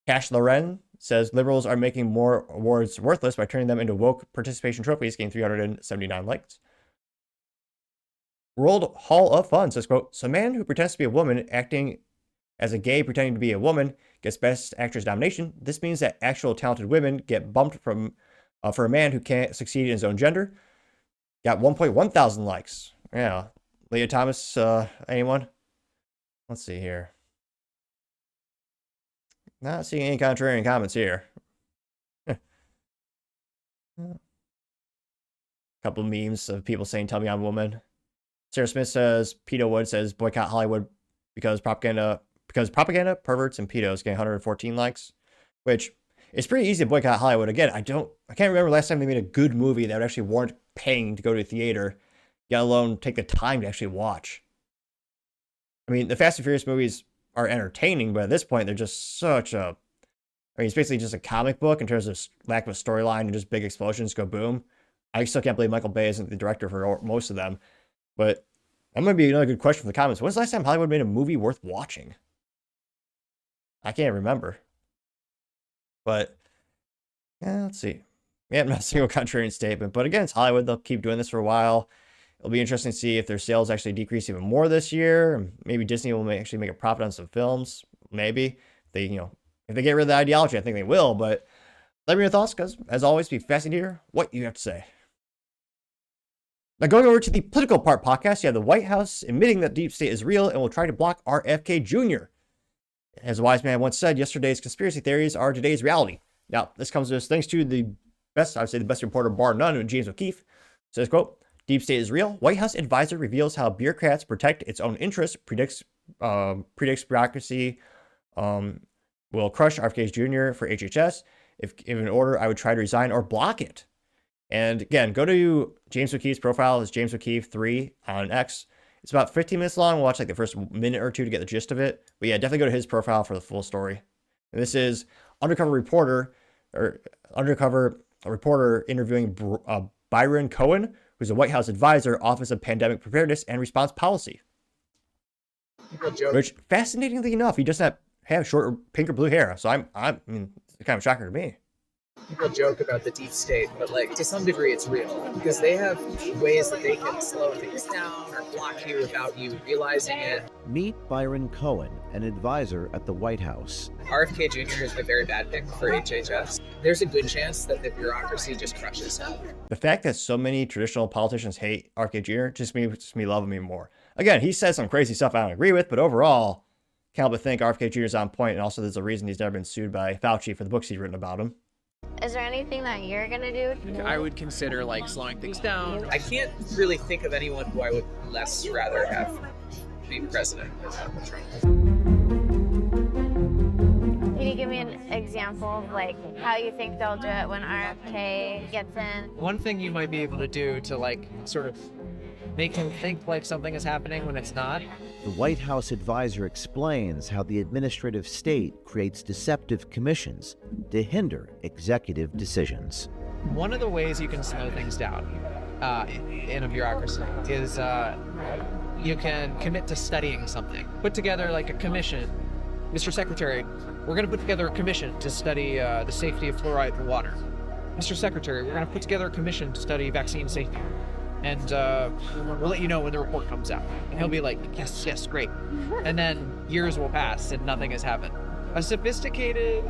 Cash Loren says liberals are making more awards worthless by turning them into woke participation trophies, gained 379 likes. World Hall of Fun says, quote, so a man who pretends to be a woman acting as a gay pretending to be a woman gets Best Actress nomination. This means that actual talented women get bumped from for a man who can't succeed in his own gender. Got 1.1 thousand likes. Yeah. Leah Thomas, anyone? Let's see here. Not seeing any contrarian comments here. Couple of memes of people saying, tell me I'm a woman. Sarah Smith says, Pedo Wood says, boycott Hollywood because propaganda, perverts, and pedos, getting 114 likes. Which, it's pretty easy to boycott Hollywood. Again, I can't remember last time they made a good movie that would actually warrant paying to go to a theater, let alone take the time to actually watch. I mean, the Fast and Furious movies are entertaining, but at this point, they're just such a... I mean, it's basically just a comic book in terms of lack of a storyline and just big explosions go boom. I still can't believe Michael Bay isn't the director for most of them. But that might be another good question for the comments. When's the last time Hollywood made a movie worth watching? I can't remember. But, yeah, let's see. Yeah, not a single contrarian statement. But again, it's Hollywood. They'll keep doing this for a while. It'll be interesting to see if their sales actually decrease even more this year. Maybe Disney will actually make a profit on some films. Maybe. If they get rid of the ideology, I think they will. But let me know your thoughts, because, as always, be fascinated to hear what you have to say. Now, going over to the political part podcast, you have the Whitehouse admitting that deep state is real and will try to block RFK Jr. As a wise man once said, yesterday's conspiracy theories are today's reality. Now, this comes to us thanks to the best, I would say the best reporter bar none, James O'Keefe. Says, quote, Deep state is real. White House advisor reveals how bureaucrats protect its own interests, predicts bureaucracy will crush RFK Jr. for HHS. If given order, I would try to resign or block it. And again, go to James O'Keefe's profile. It's James O'Keefe 3 on X. It's about 15 minutes long. We'll watch like the first minute or two to get the gist of it. But yeah, definitely go to his profile for the full story. And this is undercover reporter interviewing Byron Cohen, who's a White House advisor, Office of Pandemic Preparedness and Response Policy. Which, fascinatingly enough, he doesn't have short pink or blue hair. So I mean, it's kind of a shocker to me. People joke about the deep state, but like to some degree it's real because they have ways that they can slow things down or block you without you realizing it. Meet Byron Cohen, an advisor at the White House. RFK Jr. is a very bad pick for HHS. There's a good chance that the bureaucracy just crushes him. The fact that so many traditional politicians hate RFK Jr. just makes me love him even more. Again, he says some crazy stuff I don't agree with, but overall, can't help but think RFK Jr. is on point, and also there's a reason he's never been sued by Fauci for the books he's written about him. Is there anything that you're gonna do? I would consider like slowing things down. I can't really think of anyone who I would less rather have be president than Trump. Can you give me an example of like how you think they'll do it when RFK gets in? One thing you might be able to do to like sort of make him think like something is happening when it's not. The White House advisor explains how the administrative state creates deceptive commissions to hinder executive decisions. One of the ways you can slow things down in a bureaucracy is you can commit to studying something. Put together like a commission. Mr. Secretary, we're going to put together a commission to study the safety of fluoride in water. Mr. Secretary, we're going to put together a commission to study vaccine safety. And we'll let you know when the report comes out. And he'll be like, yes, great. And then years will pass and nothing has happened. A sophisticated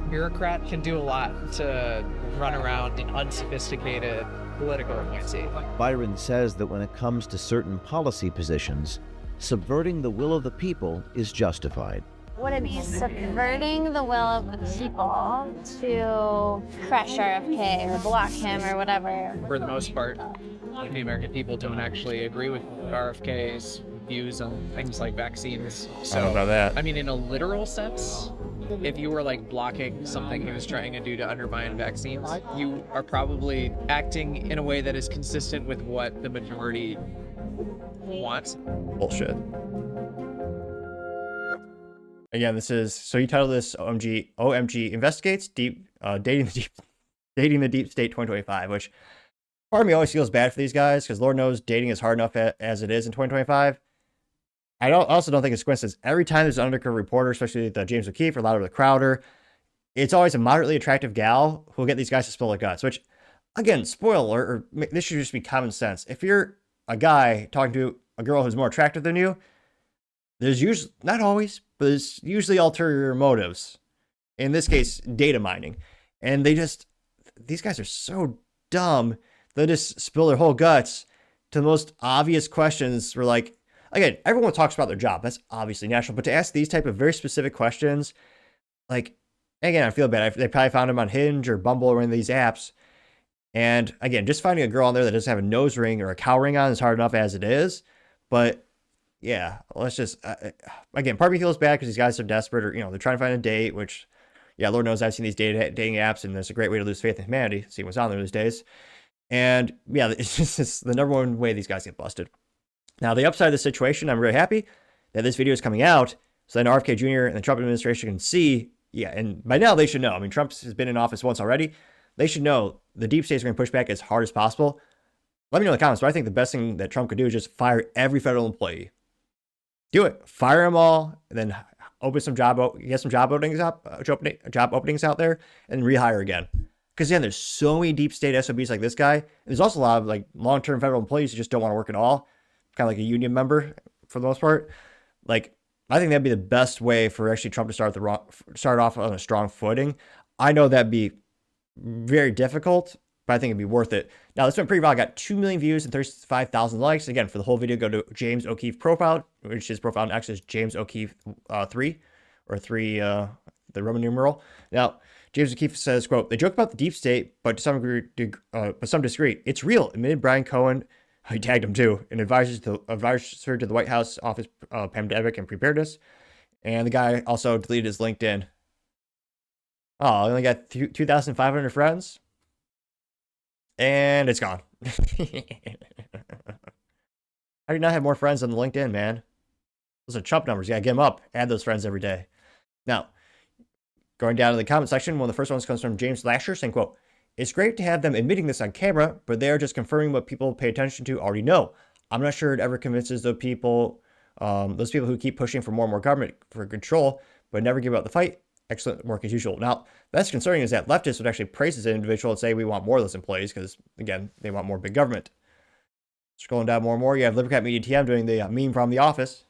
bureaucrat can do a lot to run around an unsophisticated political appointee. Byron says that when it comes to certain policy positions, subverting the will of the people is justified. Would it be subverting the will of the people to crush RFK or block him or whatever? For the most part, the American people don't actually agree with RFK's views on things like vaccines. So, I don't know about that. I mean, in a literal sense, if you were like blocking something he was trying to do to undermine vaccines, you are probably acting in a way that is consistent with what the majority wants. Bullshit. Again, this is, so you titled this OMG investigates dating the deep state 2025, which part of me always feels bad for these guys because Lord knows dating is hard enough as it is in 2025. I also don't think it's coincidence. Every time there's an undercover reporter, especially the James O'Keefe or Louder the Crowder, it's always a moderately attractive gal who'll get these guys to spill their guts, which, again, spoiler, or this should just be common sense. If you're a guy talking to a girl who's more attractive than you, there's usually, not always, but there's usually ulterior motives. In this case, data mining. And these guys are so dumb. They just spill their whole guts to the most obvious questions. We're like, again, everyone talks about their job. That's obviously natural. But to ask these type of very specific questions, like, again, I feel bad. They probably found them on Hinge or Bumble or one of these apps. And again, just finding a girl on there that doesn't have a nose ring or a cow ring on is hard enough as it is. But yeah, let's just, again, part of me feels bad because these guys are desperate or, they're trying to find a date, which, yeah, Lord knows I've seen these dating apps and there's a great way to lose faith in humanity, seeing what's on there these days. And yeah, it's the number one way these guys get busted. Now, the upside of the situation, I'm really happy that this video is coming out so then RFK Jr. and the Trump administration can see, yeah, and by now they should know. I mean, Trump has been in office once already. They should know the deep states are going to push back as hard as possible. Let me know in the comments, but I think the best thing that Trump could do is just fire every federal employee. Do it. Fire them all, and then get some job openings out there, and rehire again. Because then there's so many deep state SOBs like this guy. And there's also a lot of like long-term federal employees who just don't want to work at all, kind of like a union member for the most part. Like, I think that'd be the best way for actually Trump to start off on a strong footing. I know that'd be very difficult, but I think it'd be worth it. Now, this went pretty well. I got 2 million views and 35,000 likes. Again, for the whole video, go to James O'Keefe profile, which his profile on X is James O'Keefe 3, or 3, the Roman numeral. Now, James O'Keefe says, quote, "They joke about the deep state, but to some degree, it's real," admitted Byron Cohen He tagged him too. An advisor to the White House Office of Pandemic and Preparedness. And the guy also deleted his LinkedIn. Oh, I only got 2,500 friends. And it's gone. How do you not have more friends on LinkedIn, man? Those are chump numbers. You gotta get them up. Add those friends every day. Now, going down to the comment section, one of the first ones comes from James Lasher saying, quote, "It's great to have them admitting this on camera, but they are just confirming what people pay attention to already know. I'm not sure it ever convinces those people who keep pushing for more and more government for control, but never give up the fight. Excellent work as usual." Now, that's concerning is that leftists would actually praise this individual and say we want more of those employees because, again, they want more big government. Scrolling down more and more, you have Libercat Media TM doing the meme from The Office.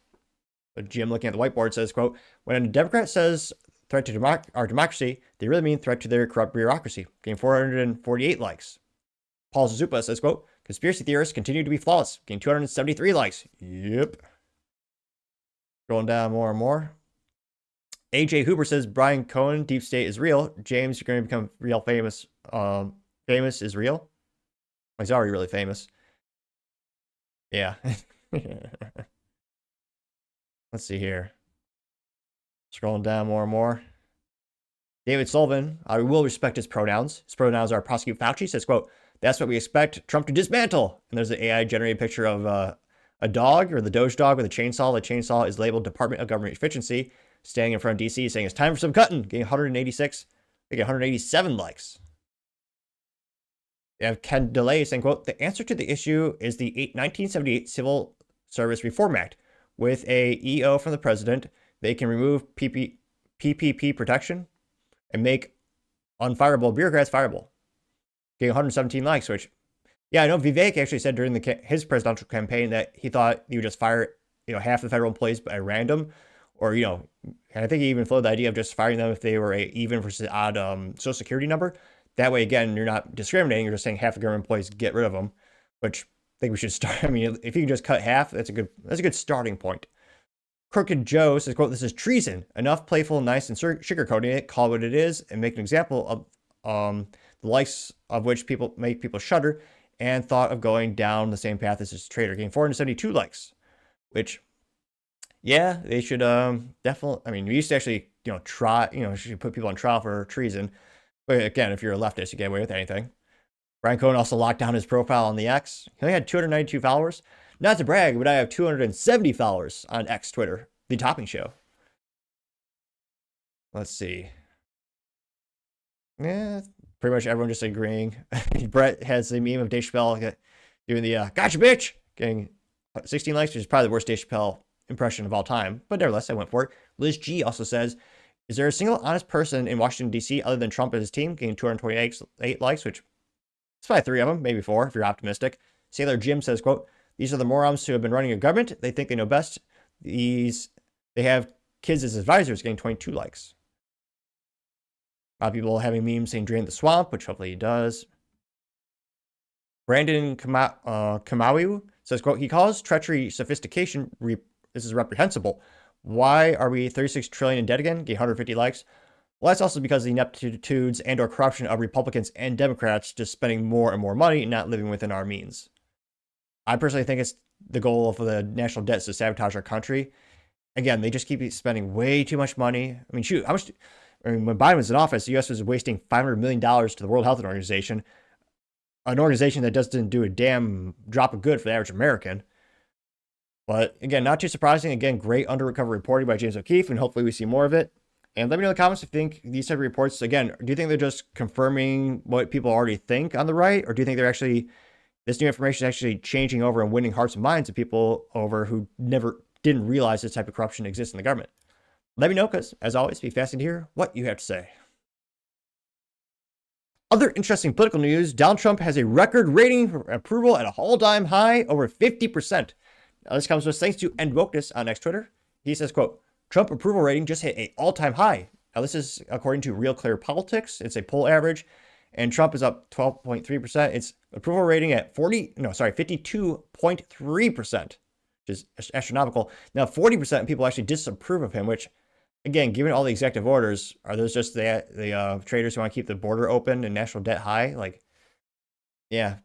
But Jim looking at the whiteboard says, quote, "When a Democrat says threat to our democracy, they really mean threat to their corrupt bureaucracy." Getting 448 likes. Paul Zupa says, quote, "Conspiracy theorists continue to be flawless." Getting 273 likes. Yep. Scrolling down more and more. AJ Hooper says, "Brian Cohen, deep state is real. James, you're going to become real famous. Famous is real." He's already really famous. Yeah. Let's see here. Scrolling down more and more. David Sullivan, "I will respect his pronouns. His pronouns are prosecute Fauci." Says, quote, "That's what we expect Trump to dismantle." And there's an AI generated picture of a dog, or the Doge dog with a chainsaw. The chainsaw is labeled Department of Government Efficiency, standing in front of DC saying it's time for some cutting. Getting 186, they get 187 likes. You have Ken DeLay saying, quote, "The answer to the issue is the 1978 Civil Service Reform Act. With a EO from the president, they can remove PPP protection and make unfireable bureaucrats fireable." Getting 117 likes, which, yeah, I know Vivek actually said during his presidential campaign that he thought he would just fire, half the federal employees by random, or, and I think he even floated the idea of just firing them if they were a even versus odd social security number. That way, again, you're not discriminating. You're just saying half the government employees, get rid of them, which I think we should start. I mean, if you can just cut half, that's a good starting point. Crooked Joe says, quote, "This is treason. Enough playful, nice, and sugarcoating it. Call it what it is and make an example of the likes of which make people shudder and thought of going down the same path as this traitor." Getting 472 likes, which, yeah, they should definitely. I mean, we used to actually try should put people on trial for treason, but again, if you're a leftist, you get away with anything. Brian Cohen also locked down his profile on the X. He only had 292 followers. Not to brag, but I have 270 followers on X Twitter, The Topping Show. Let's see. Yeah, pretty much everyone just agreeing. Brett has the meme of Dave Chappelle doing the "gotcha, bitch," getting 16 likes, which is probably the worst Dave Chappelle impression of all time. But nevertheless, I went for it. Liz G also says, "Is there a single honest person in Washington, D.C. other than Trump and his team?" Getting 228 likes, which it's probably 3 of them, maybe 4 if you're optimistic. Sailor Jim says, quote, "These are the morons who have been running a government. They think they know best. They have kids as advisors." Getting 22 likes. A lot of people having memes saying "drain the swamp," which hopefully he does. Brandon Kamawu says, quote, "He calls treachery sophistication. This is reprehensible. Why are we 36 trillion in debt again?" Getting 150 likes. Well, that's also because of the ineptitudes and or corruption of Republicans and Democrats just spending more and more money and not living within our means. I personally think it's the goal of the national debt is to sabotage our country. Again, they just keep spending way too much money. I mean, shoot, when Biden was in office, the U.S. was wasting $500 million to the World Health Organization, an organization that doesn't do a damn drop of good for the average American. But again, not too surprising. Again, great undercover reporting by James O'Keefe, and hopefully we see more of it. And let me know in the comments if you think these type of reports, again, do you think they're just confirming what people already think on the right? Or do you think they're actually, this new information is actually changing over and winning hearts and minds of people over who didn't realize this type of corruption exists in the government? Let me know, because as always, be fascinated to hear what you have to say. Other interesting political news, Donald Trump has a record rating for approval at an all-time high, over 50%. Now, this comes to us thanks to End Wokeness on X Twitter. He says, quote, "Trump approval rating just hit an all-time high." Now, this is according to Real Clear Politics. It's a poll average, and Trump is up 12.3%. It's approval rating at 52.3%, which is astronomical. Now, 40% of people actually disapprove of him, which, again, given all the executive orders, are those just the traders who want to keep the border open and national debt high? Like, yeah,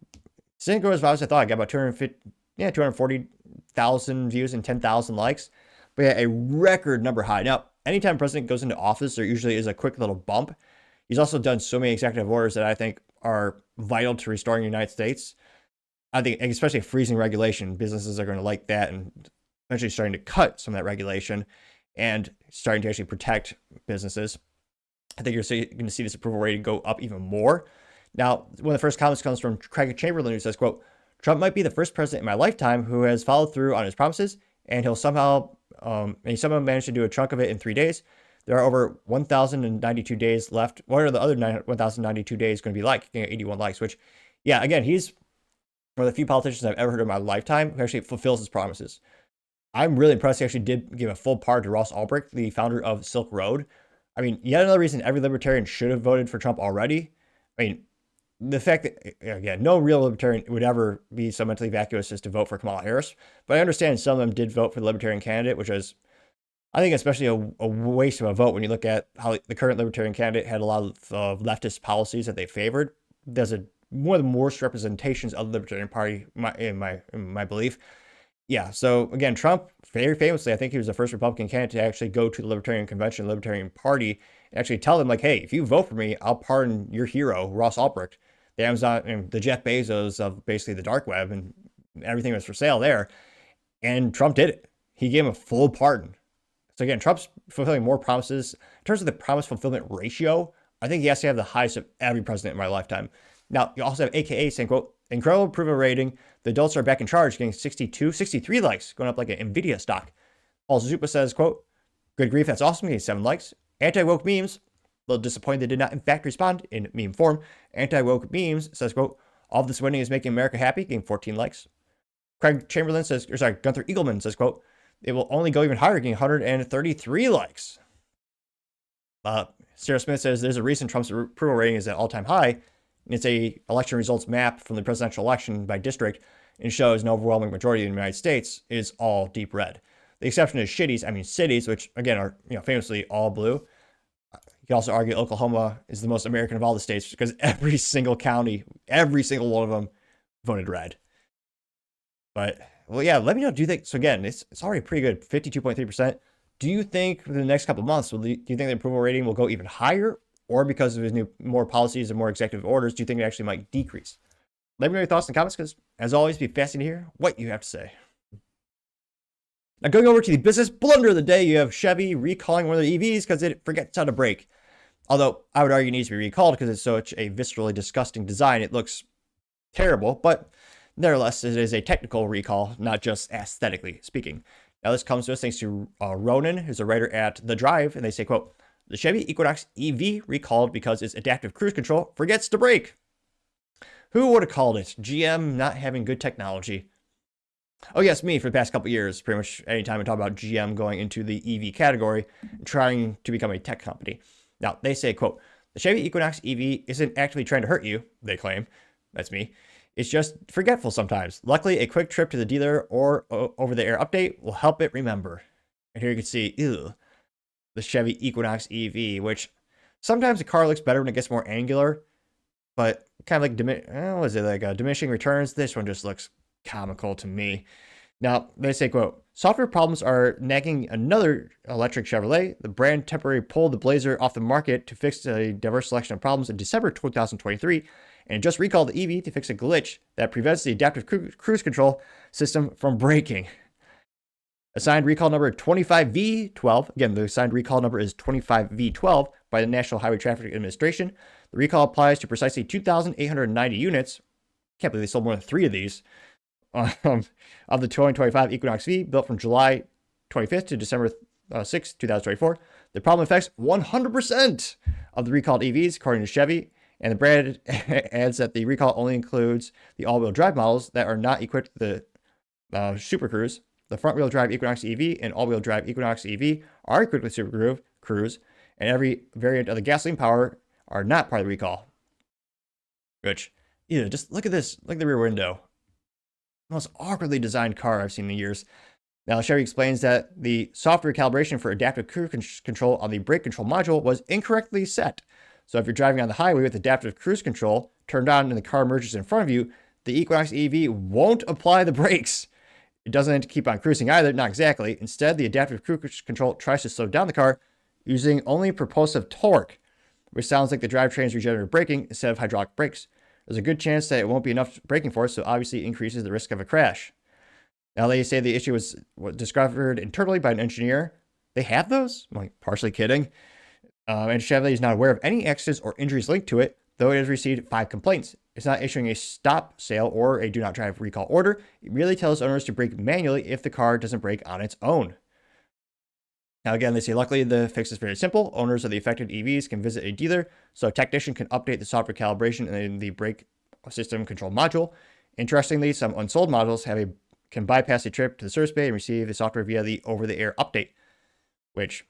Didn't go as far as I thought. I got about 240,000 views and 10,000 likes. But yeah, a record number high. Now, anytime a president goes into office, there usually is a quick little bump. He's also done so many executive orders that I think are vital to restoring the United States. I think, especially freezing regulation, businesses are going to like that and eventually starting to cut some of that regulation and starting to actually protect businesses. I think you're going to see this approval rating go up even more. Now, one of the first comments comes from Craig Chamberlain, who says, quote, Trump might be the first president in my lifetime who has followed through on his promises, and he somehow managed to do a chunk of it in 3 days. There are over 1,092 days left. What are the other 1,092 days going to be like? Getting 81 likes, which, yeah, again, he's one of the few politicians I've ever heard in my lifetime who actually fulfills his promises. I'm really impressed he actually did give a full pardon to Ross Ulbricht, the founder of Silk Road. I mean, yet another reason every libertarian should have voted for Trump already. I mean, the fact that, again, no real libertarian would ever be so mentally vacuous as to vote for Kamala Harris. But I understand some of them did vote for the libertarian candidate, which is, I think, especially a waste of a vote when you look at how the current libertarian candidate had a lot of leftist policies that they favored. There's one of the worst representations of the Libertarian Party, in my belief. Yeah, so again, Trump, very famously, I think he was the first Republican candidate to actually go to the Libertarian Convention, the Libertarian Party, and actually tell them, like, hey, if you vote for me, I'll pardon your hero, Ross Ulbricht, the Amazon and the Jeff Bezos of basically the dark web, and everything was for sale there. And Trump did it. He gave him a full pardon. So again, Trump's fulfilling more promises. In terms of the promise fulfillment ratio, I think he has to have the highest of every president in my lifetime. Now, you also have AKA saying, quote, incredible approval rating. The adults are back in charge, getting 63 likes, going up like an NVIDIA stock. Paul Zupa says, quote, good grief, that's awesome, getting 7 likes. Anti-woke memes, a little disappointed they did not in fact respond in meme form. Anti-woke memes says, quote, all of this winning is making America happy, getting 14 likes. Gunther Eagleman says, quote, it will only go even higher, getting 133 likes. Sarah Smith says, there's a reason Trump's approval rating is at all-time high. It's a election results map from the presidential election by district and shows an overwhelming majority of the United States is all deep red. The exception is cities, which again are famously all blue. You can also argue Oklahoma is the most American of all the states because every single county, every single one of them voted red. But well, yeah, let me know. Do you think so? Again, it's already pretty good, 52.3%. Do you think for the next couple of months, do you think the approval rating will go even higher? Or because of his more policies and more executive orders, do you think it actually might decrease? Let me know your thoughts in the comments, because as always, it'd be fascinating to hear what you have to say. Now, going over to the business blunder of the day, you have Chevy recalling one of their EVs because it forgets how to brake. Although I would argue it needs to be recalled because it's such a viscerally disgusting design. It looks terrible, but nevertheless, it is a technical recall, not just aesthetically speaking. Now, this comes to us thanks to Ronan, who's a writer at The Drive, and they say, quote, the Chevy Equinox EV recalled because its adaptive cruise control forgets to brake. Who would have called it? GM not having good technology. Oh yes, me for the past couple years. Pretty much anytime I talk about GM going into the EV category, trying to become a tech company. Now, they say, quote, the Chevy Equinox EV isn't actively trying to hurt you, they claim. That's me. It's just forgetful sometimes. Luckily, a quick trip to the dealer or over-the-air update will help it remember. And here you can see, the Chevy Equinox EV, which sometimes the car looks better when it gets more angular, but kind of like diminishing returns. This one just looks comical to me. Now, they say, quote, software problems are nagging another electric Chevrolet. The brand temporarily pulled the Blazer off the market to fix a diverse selection of problems in December 2023, and just recalled the EV to fix a glitch that prevents the adaptive cruise control system from braking. Assigned recall number 25V12. Again, the assigned recall number is 25V12 by the National Highway Traffic Administration. The recall applies to precisely 2,890 units. Can't believe they sold more than 3 of these. Of the 2025 Equinox V, built from July 25th to December 6, 2024. The problem affects 100% of the recalled EVs, according to Chevy. And the brand adds that the recall only includes the all-wheel drive models that are not equipped with the Super Cruise. The front-wheel drive Equinox EV and all-wheel drive Equinox EV are equipped with Super Cruise, and every variant of the gasoline power are not part of the recall. Which, just look at this. Look at the rear window. Most awkwardly designed car I've seen in years. Now, Chevy explains that the software calibration for adaptive cruise control on the brake control module was incorrectly set. So if you're driving on the highway with adaptive cruise control turned on and the car merges in front of you, the Equinox EV won't apply the brakes. It doesn't keep on cruising either, not exactly. Instead, the adaptive cruise control tries to slow down the car using only propulsive torque, which sounds like the drivetrain's regenerative braking instead of hydraulic brakes. There's a good chance that it won't be enough braking force, so obviously increases the risk of a crash. Now, they say the issue was discovered internally by an engineer. They have those? I'm like, partially kidding. And Chevy is not aware of any accidents or injuries linked to it, though it has received 5 complaints. It's not issuing a stop sale or a do not drive recall order. It really tells owners to brake manually if the car doesn't brake on its own. Now, again, they say luckily the fix is very simple. Owners of the affected EVs can visit a dealer, so a technician can update the software calibration in the brake system control module. Interestingly, some unsold models can bypass a trip to the service bay and receive the software via the over-the-air update, which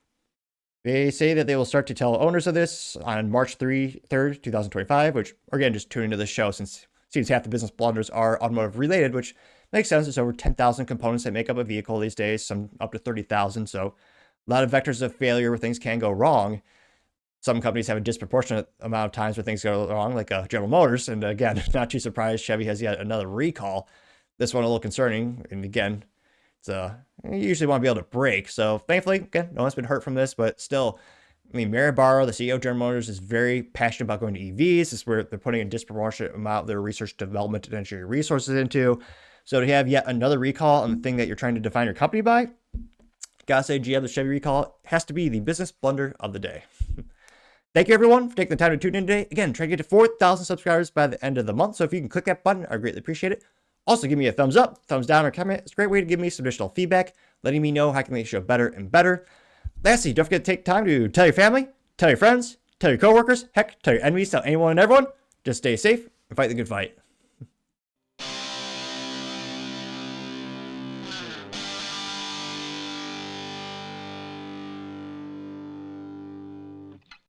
they say that they will start to tell owners of this on March 3rd, 2025, which, again, just tune into the show since it seems half the business blunders are automotive related, which makes sense. There's over 10,000 components that make up a vehicle these days, some up to 30,000. So a lot of vectors of failure where things can go wrong. Some companies have a disproportionate amount of times where things go wrong, like General Motors. And again, not too surprised, Chevy has yet another recall. This one a little concerning. And again, you usually want to be able to brake. So thankfully, again, no one's been hurt from this, but still, I mean, Mary Barra, the CEO of General Motors, is very passionate about going to EVs. This is where they're putting a disproportionate amount of their research, development, and engineering resources into. So to have yet another recall on the thing that you're trying to define your company by, gotta say, GM, the Chevy recall has to be the business blunder of the day. Thank you, everyone, for taking the time to tune in today. Again, try to get to 4,000 subscribers by the end of the month. So if you can click that button, I greatly appreciate it. Also, give me a thumbs up, thumbs down, or comment. It's a great way to give me some additional feedback, letting me know how I can make the show better and better. Lastly, don't forget to take time to tell your family, tell your friends, tell your coworkers, heck, tell your enemies, tell anyone and everyone. Just stay safe and fight the good fight.